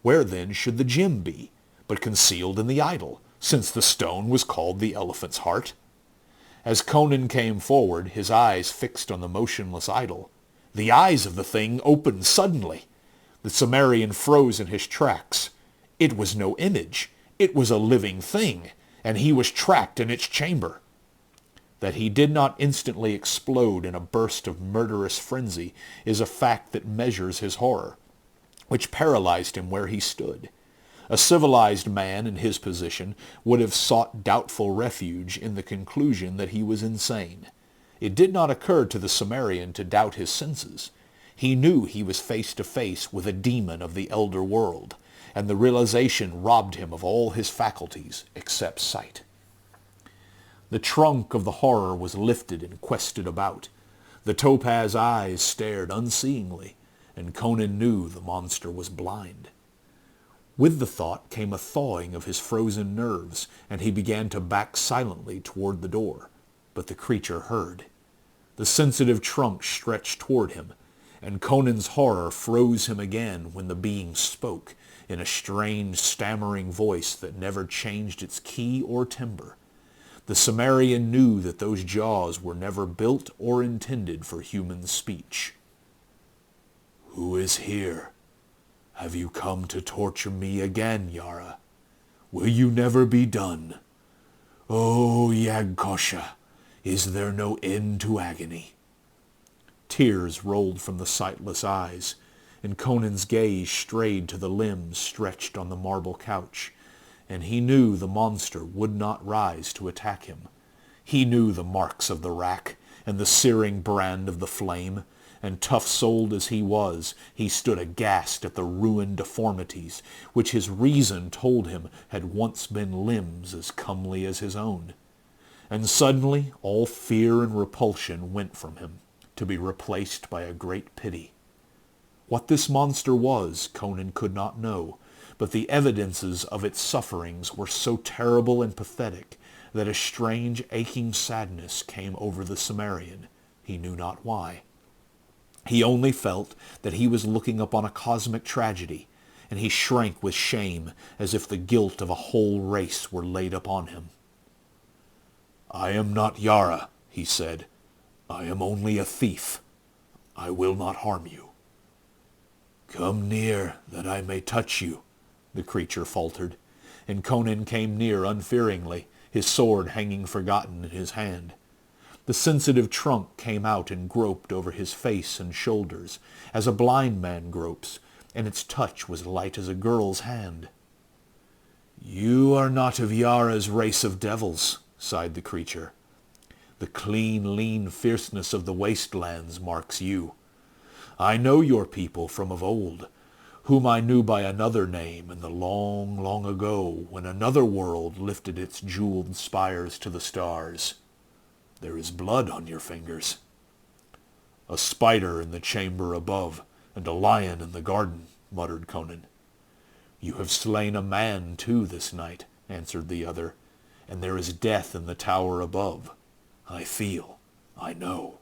Where then should the gem be, but concealed in the idol, since the stone was called the elephant's heart? As Conan came forward, his eyes fixed on the motionless idol, the eyes of the thing opened suddenly. The Cimmerian froze in his tracks. It was no image. It was a living thing, and he was trapped in its chamber. That he did not instantly explode in a burst of murderous frenzy is a fact that measures his horror, which paralyzed him where he stood. A civilized man in his position would have sought doubtful refuge in the conclusion that he was insane. It did not occur to the Cimmerian to doubt his senses. He knew he was face to face with a demon of the elder world, and the realization robbed him of all his faculties except sight. The trunk of the horror was lifted and quested about. The topaz eyes stared unseeingly, and Conan knew the monster was blind. With the thought came a thawing of his frozen nerves, and he began to back silently toward the door. But the creature heard. The sensitive trunk stretched toward him, and Conan's horror froze him again when the being spoke, in a strange, stammering voice that never changed its key or timbre. The Cimmerian knew that those jaws were never built or intended for human speech. "Who is here? Have you come to torture me again, Yara? Will you never be done? Oh, Yag-Kosha, is there no end to agony?" Tears rolled from the sightless eyes, and Conan's gaze strayed to the limbs stretched on the marble couch, and he knew the monster would not rise to attack him. He knew the marks of the rack and the searing brand of the flame, and tough-souled as he was, he stood aghast at the ruined deformities which his reason told him had once been limbs as comely as his own. And suddenly all fear and repulsion went from him, to be replaced by a great pity. What this monster was, Conan could not know, but the evidences of its sufferings were so terrible and pathetic that a strange aching sadness came over the Cimmerian. He knew not why. He only felt that he was looking upon a cosmic tragedy, and he shrank with shame as if the guilt of a whole race were laid upon him. "I am not Yara," he said. "I am only a thief. I will not harm you." "Come near, that I may touch you," the creature faltered, and Conan came near unfearingly, his sword hanging forgotten in his hand. The sensitive trunk came out and groped over his face and shoulders, as a blind man gropes, and its touch was light as a girl's hand. "You are not of Yara's race of devils," sighed the creature. "The clean, lean fierceness of the wastelands marks you. I know your people from of old, whom I knew by another name in the long, long ago, when another world lifted its jeweled spires to the stars. There is blood on your fingers." "A spider in the chamber above, and a lion in the garden," muttered Conan. "You have slain a man, too, this night," answered the other, "and there is death in the tower above. I feel, I know."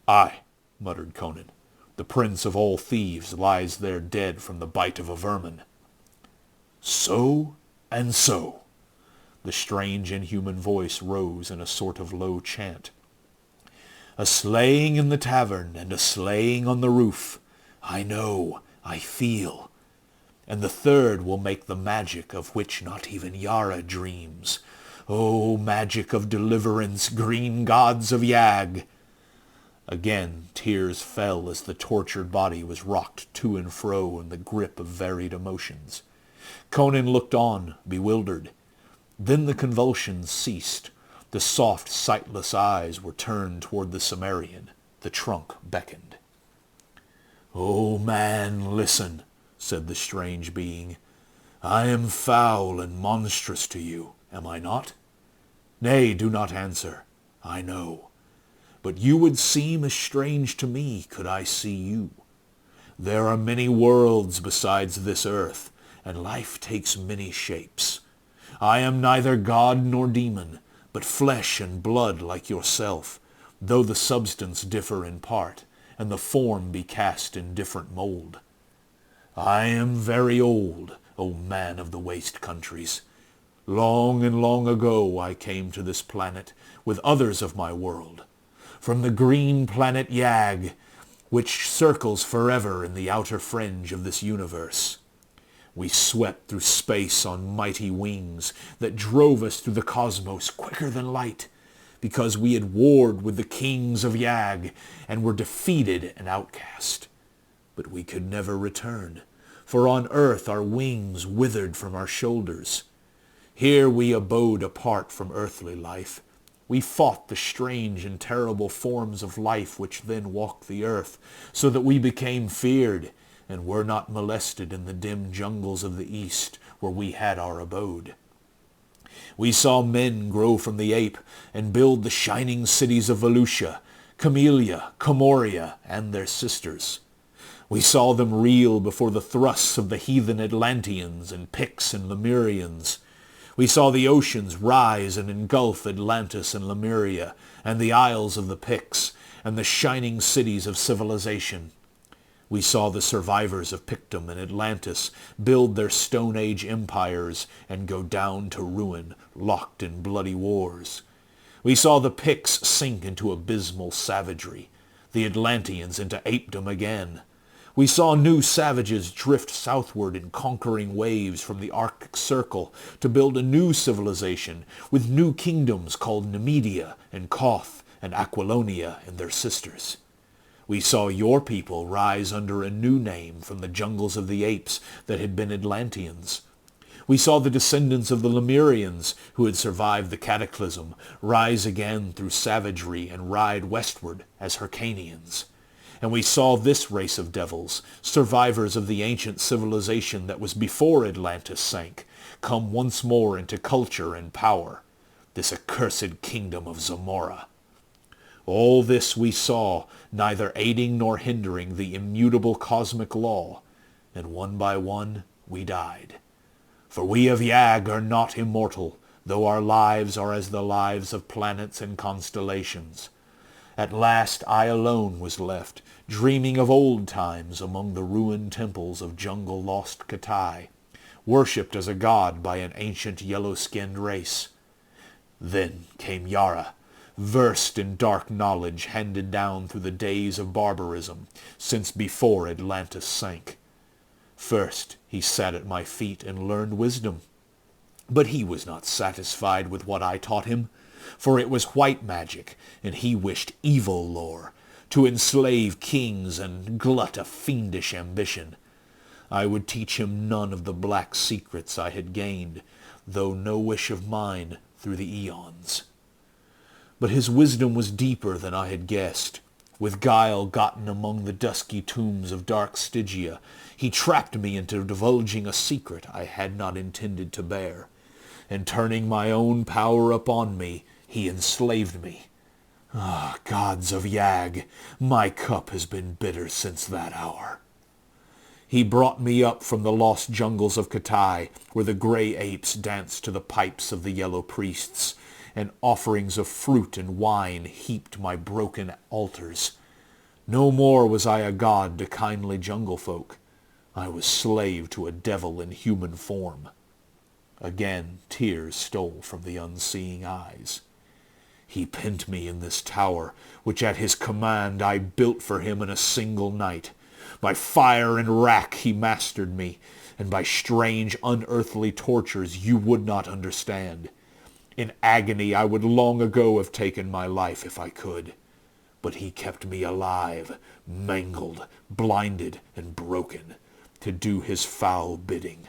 "Aye," muttered Conan, "the prince of all thieves lies there dead from the bite of a vermin." "So and so." The strange inhuman voice rose in a sort of low chant. "A slaying in the tavern, and a slaying on the roof. I know, I feel. And the third will make the magic of which not even Yara dreams. O magic of deliverance, green gods of Yag!" Again tears fell as the tortured body was rocked to and fro in the grip of varied emotions. Conan looked on, bewildered. Then the convulsions ceased. The soft, sightless eyes were turned toward the Cimmerian. The trunk beckoned. "O man, listen," said the strange being. "I am foul and monstrous to you, am I not? Nay, do not answer. I know. But you would seem as strange to me could I see you. There are many worlds besides this earth, and life takes many shapes. I am neither god nor demon, but flesh and blood like yourself, though the substance differ in part, and the form be cast in different mold. I am very old, O man of the waste countries. Long and long ago I came to this planet with others of my world, from the green planet Yag, which circles forever in the outer fringe of this universe. We swept through space on mighty wings that drove us through the cosmos quicker than light, because we had warred with the kings of Yag and were defeated and outcast. But we could never return, for on earth our wings withered from our shoulders. Here we abode apart from earthly life. We fought the strange and terrible forms of life which then walked the earth, so that we became feared, and were not molested in the dim jungles of the east, where we had our abode. We saw men grow from the ape, and build the shining cities of Volusia, Camellia, Comoria, and their sisters. We saw them reel before the thrusts of the heathen Atlanteans and Picts and Lemurians. We saw the oceans rise and engulf Atlantis and Lemuria, and the isles of the Picts, and the shining cities of civilization. We saw the survivors of Pictum and Atlantis build their Stone Age empires and go down to ruin, locked in bloody wars. We saw the Picts sink into abysmal savagery, the Atlanteans into apedom again. We saw new savages drift southward in conquering waves from the Arctic Circle to build a new civilization with new kingdoms called Nemedia and Koth and Aquilonia and their sisters. We saw your people rise under a new name from the jungles of the apes that had been Atlanteans. We saw the descendants of the Lemurians, who had survived the cataclysm, rise again through savagery and ride westward as Hyrcanians. And we saw this race of devils, survivors of the ancient civilization that was before Atlantis sank, come once more into culture and power, this accursed kingdom of Zamora. All this we saw, neither aiding nor hindering the immutable cosmic law, and one by one we died. For we of Yag are not immortal, though our lives are as the lives of planets and constellations. At last I alone was left, dreaming of old times among the ruined temples of jungle-lost Katai, worshipped as a god by an ancient yellow-skinned race. Then came Yara, versed in dark knowledge handed down through the days of barbarism, since before Atlantis sank. First he sat at my feet and learned wisdom. But he was not satisfied with what I taught him, for it was white magic, and he wished evil lore, to enslave kings and glut a fiendish ambition. I would teach him none of the black secrets I had gained, though no wish of mine through the eons. But his wisdom was deeper than I had guessed. With guile gotten among the dusky tombs of dark Stygia, he trapped me into divulging a secret I had not intended to bear, and turning my own power upon me, he enslaved me. Ah, gods of Yag, my cup has been bitter since that hour. He brought me up from the lost jungles of Katai, where the grey apes danced to the pipes of the yellow priests, and offerings of fruit and wine heaped my broken altars. No more was I a god to kindly jungle folk. I was slave to a devil in human form. Again tears stole from the unseeing eyes. He pent me in this tower, which at his command I built for him in a single night. By fire and rack he mastered me, and by strange unearthly tortures you would not understand. In agony I would long ago have taken my life if I could. But he kept me alive, mangled, blinded, and broken, to do his foul bidding.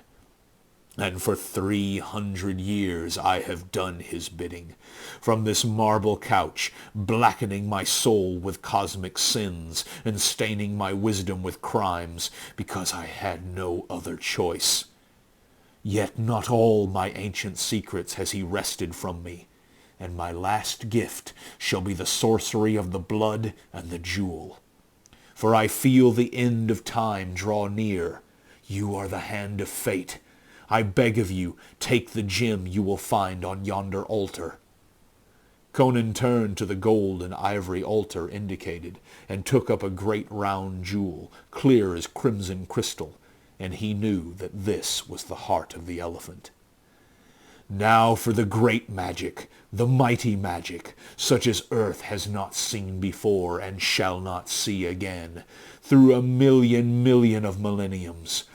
And for 300 years I have done his bidding, from this marble couch, blackening my soul with cosmic sins, and staining my wisdom with crimes, because I had no other choice. Yet not all my ancient secrets has he wrested from me, and my last gift shall be the sorcery of the blood and the jewel. For I feel the end of time draw near. You are the hand of fate. I beg of you, take the gem you will find on yonder altar. Conan turned to the gold and ivory altar indicated, and took up a great round jewel, clear as crimson crystal, and he knew that this was the heart of the elephant. Now for the great magic, the mighty magic, such as earth has not seen before and shall not see again, through a million of millenniums.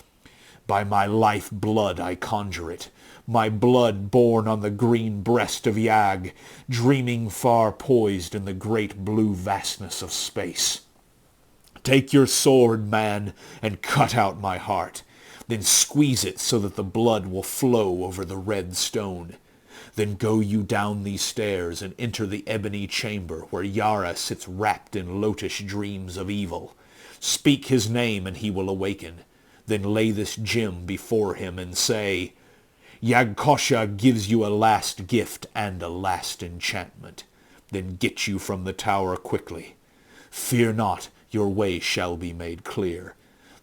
By my life blood I conjure it, my blood born on the green breast of Yag, dreaming far poised in the great blue vastness of space. Take your sword, man, and cut out my heart. Then squeeze it so that the blood will flow over the red stone. Then go you down these stairs and enter the ebony chamber where Yara sits wrapped in lotish dreams of evil. Speak his name and he will awaken. Then lay this gem before him and say, Yag-Kosha gives you a last gift and a last enchantment. Then get you from the tower quickly. Fear not, your way shall be made clear.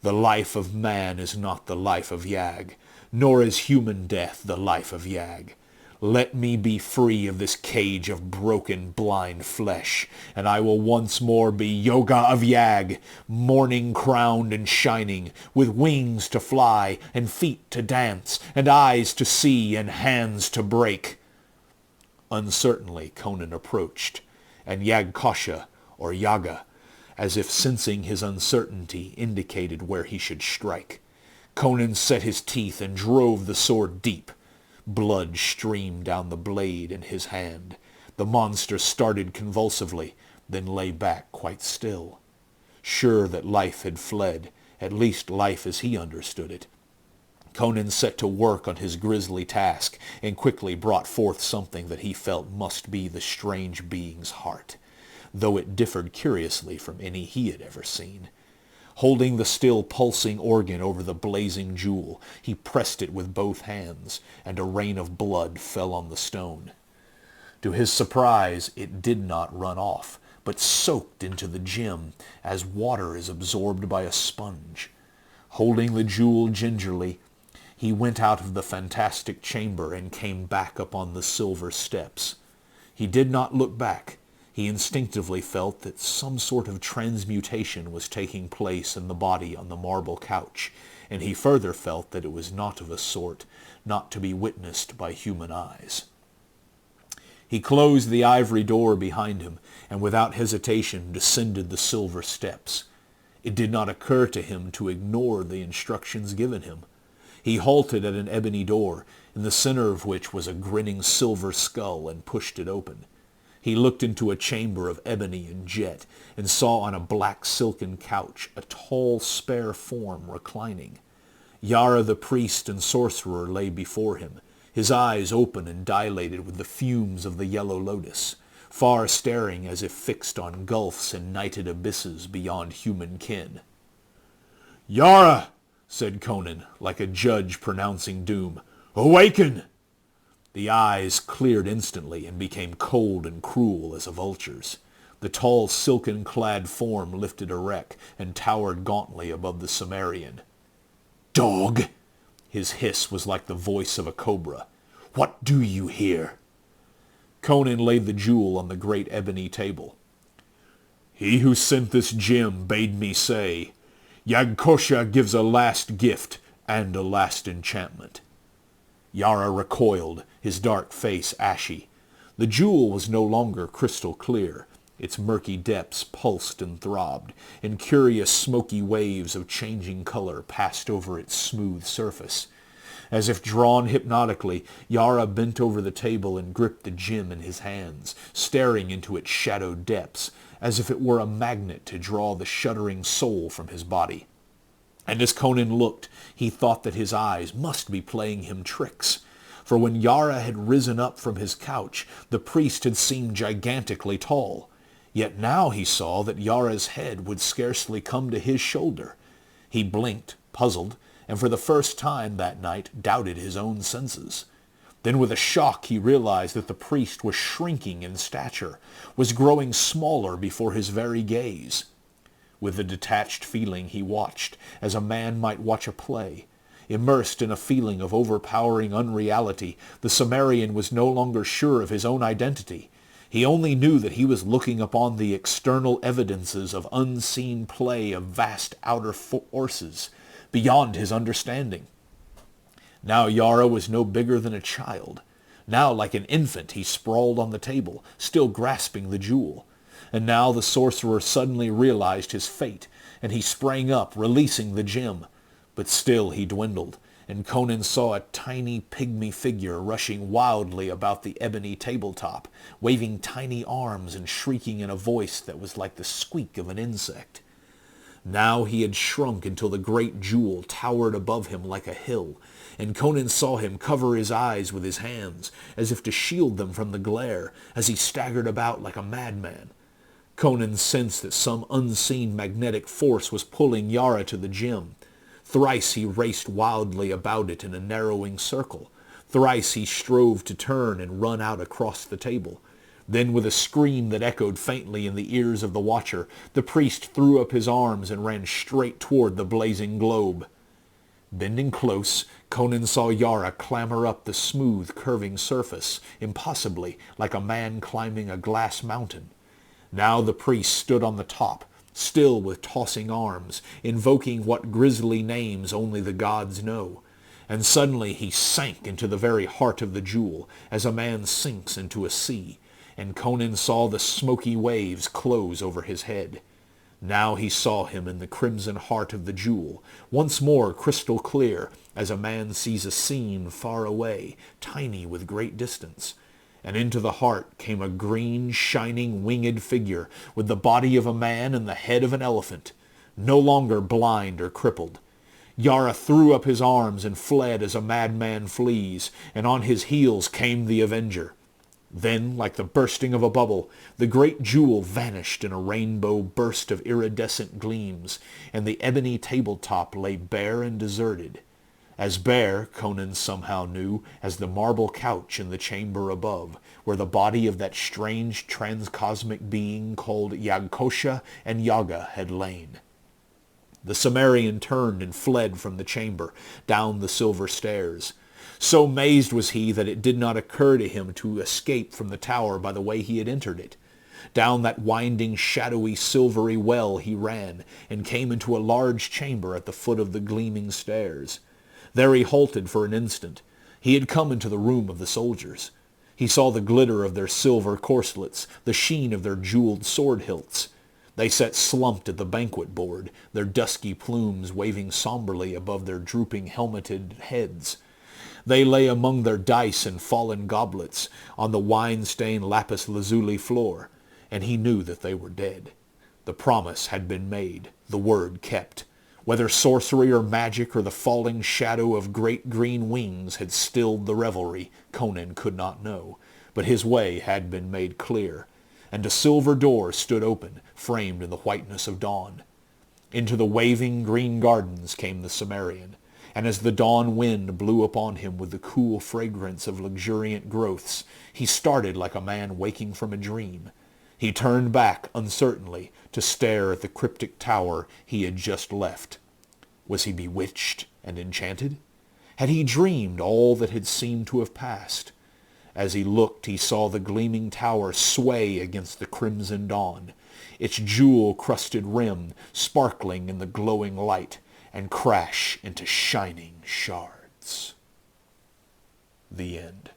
The life of man is not the life of Yag, nor is human death the life of Yag. Let me be free of this cage of broken, blind flesh, and I will once more be Yoga of Yag, morning-crowned and shining, with wings to fly, and feet to dance, and eyes to see, and hands to break. Uncertainly Conan approached, and Yag-Kosha, or Yaga, as if sensing his uncertainty, indicated where he should strike. Conan set his teeth and drove the sword deep. Blood streamed down the blade in his hand. The monster started convulsively, then lay back quite still. Sure that life had fled, at least life as he understood it. Conan set to work on his grisly task, and quickly brought forth something that he felt must be the strange being's heart, though it differed curiously from any he had ever seen. Holding the still pulsing organ over the blazing jewel, he pressed it with both hands, and a rain of blood fell on the stone. To his surprise, it did not run off, but soaked into the gem, as water is absorbed by a sponge. Holding the jewel gingerly, he went out of the fantastic chamber and came back upon the silver steps. He did not look back. He instinctively felt that some sort of transmutation was taking place in the body on the marble couch, and he further felt that it was not of a sort not to be witnessed by human eyes. He closed the ivory door behind him, and without hesitation descended the silver steps. It did not occur to him to ignore the instructions given him. He halted at an ebony door, in the center of which was a grinning silver skull, and pushed it open. He looked into a chamber of ebony and jet, and saw on a black silken couch a tall, spare form reclining. Yara the priest and sorcerer lay before him, his eyes open and dilated with the fumes of the yellow lotus, far staring as if fixed on gulfs and nighted abysses beyond human ken. "Yara!" said Conan, like a judge pronouncing doom. "Awaken!" The eyes cleared instantly and became cold and cruel as a vulture's. The tall silken-clad form lifted erect and towered gauntly above the Cimmerian. "Dog!" His hiss was like the voice of a cobra. "What do you here?" Conan laid the jewel on the great ebony table. "He who sent this gem bade me say, Yag-Kosha gives a last gift and a last enchantment." Yara recoiled, his dark face ashy. The jewel was no longer crystal clear. Its murky depths pulsed and throbbed, and curious smoky waves of changing color passed over its smooth surface. As if drawn hypnotically, Yara bent over the table and gripped the gem in his hands, staring into its shadowed depths, as if it were a magnet to draw the shuddering soul from his body. And as Conan looked, he thought that his eyes must be playing him tricks. For when Yara had risen up from his couch, the priest had seemed gigantically tall. Yet now he saw that Yara's head would scarcely come to his shoulder. He blinked, puzzled, and for the first time that night doubted his own senses. Then with a shock he realized that the priest was shrinking in stature, was growing smaller before his very gaze. With a detached feeling he watched, as a man might watch a play. Immersed in a feeling of overpowering unreality, the Cimmerian was no longer sure of his own identity. He only knew that he was looking upon the external evidences of unseen play of vast outer forces, beyond his understanding. Now Yara was no bigger than a child. Now, like an infant, he sprawled on the table, still grasping the jewel. And now the sorcerer suddenly realized his fate, and he sprang up, releasing the gem. But still he dwindled, and Conan saw a tiny pygmy figure rushing wildly about the ebony tabletop, waving tiny arms and shrieking in a voice that was like the squeak of an insect. Now he had shrunk until the great jewel towered above him like a hill, and Conan saw him cover his eyes with his hands, as if to shield them from the glare, as he staggered about like a madman. Conan sensed that some unseen magnetic force was pulling Yara to the gem. Thrice he raced wildly about it in a narrowing circle. Thrice he strove to turn and run out across the table. Then, with a scream that echoed faintly in the ears of the watcher, the priest threw up his arms and ran straight toward the blazing globe. Bending close, Conan saw Yara clamber up the smooth, curving surface, impossibly, like a man climbing a glass mountain. Now the priest stood on the top, still with tossing arms, invoking what grisly names only the gods know. And suddenly he sank into the very heart of the jewel, as a man sinks into a sea, and Conan saw the smoky waves close over his head. Now he saw him in the crimson heart of the jewel, once more crystal clear, as a man sees a scene far away, tiny with great distance. And into the heart came a green, shining, winged figure, with the body of a man and the head of an elephant, no longer blind or crippled. Yara threw up his arms and fled as a madman flees, and on his heels came the avenger. Then, like the bursting of a bubble, the great jewel vanished in a rainbow burst of iridescent gleams, and the ebony tabletop lay bare and deserted. As bare, Conan somehow knew, as the marble couch in the chamber above, where the body of that strange transcosmic being called Yag-Kosha and Yaga had lain. The Cimmerian turned and fled from the chamber, down the silver stairs. So mazed was he that it did not occur to him to escape from the tower by the way he had entered it. Down that winding, shadowy, silvery well he ran, and came into a large chamber at the foot of the gleaming stairs. There he halted for an instant. He had come into the room of the soldiers. He saw the glitter of their silver corselets, the sheen of their jeweled sword hilts. They sat slumped at the banquet board, their dusky plumes waving somberly above their drooping helmeted heads. They lay among their dice and fallen goblets on the wine-stained lapis lazuli floor, and he knew that they were dead. The promise had been made, the word kept. Whether sorcery or magic or the falling shadow of great green wings had stilled the revelry, Conan could not know, but his way had been made clear, and a silver door stood open, framed in the whiteness of dawn. Into the waving green gardens came the Cimmerian, and as the dawn wind blew upon him with the cool fragrance of luxuriant growths, he started like a man waking from a dream. He turned back uncertainly to stare at the cryptic tower he had just left. Was he bewitched and enchanted? Had he dreamed all that had seemed to have passed? As he looked, he saw the gleaming tower sway against the crimson dawn, its jewel-crusted rim sparkling in the glowing light, and crash into shining shards. The end.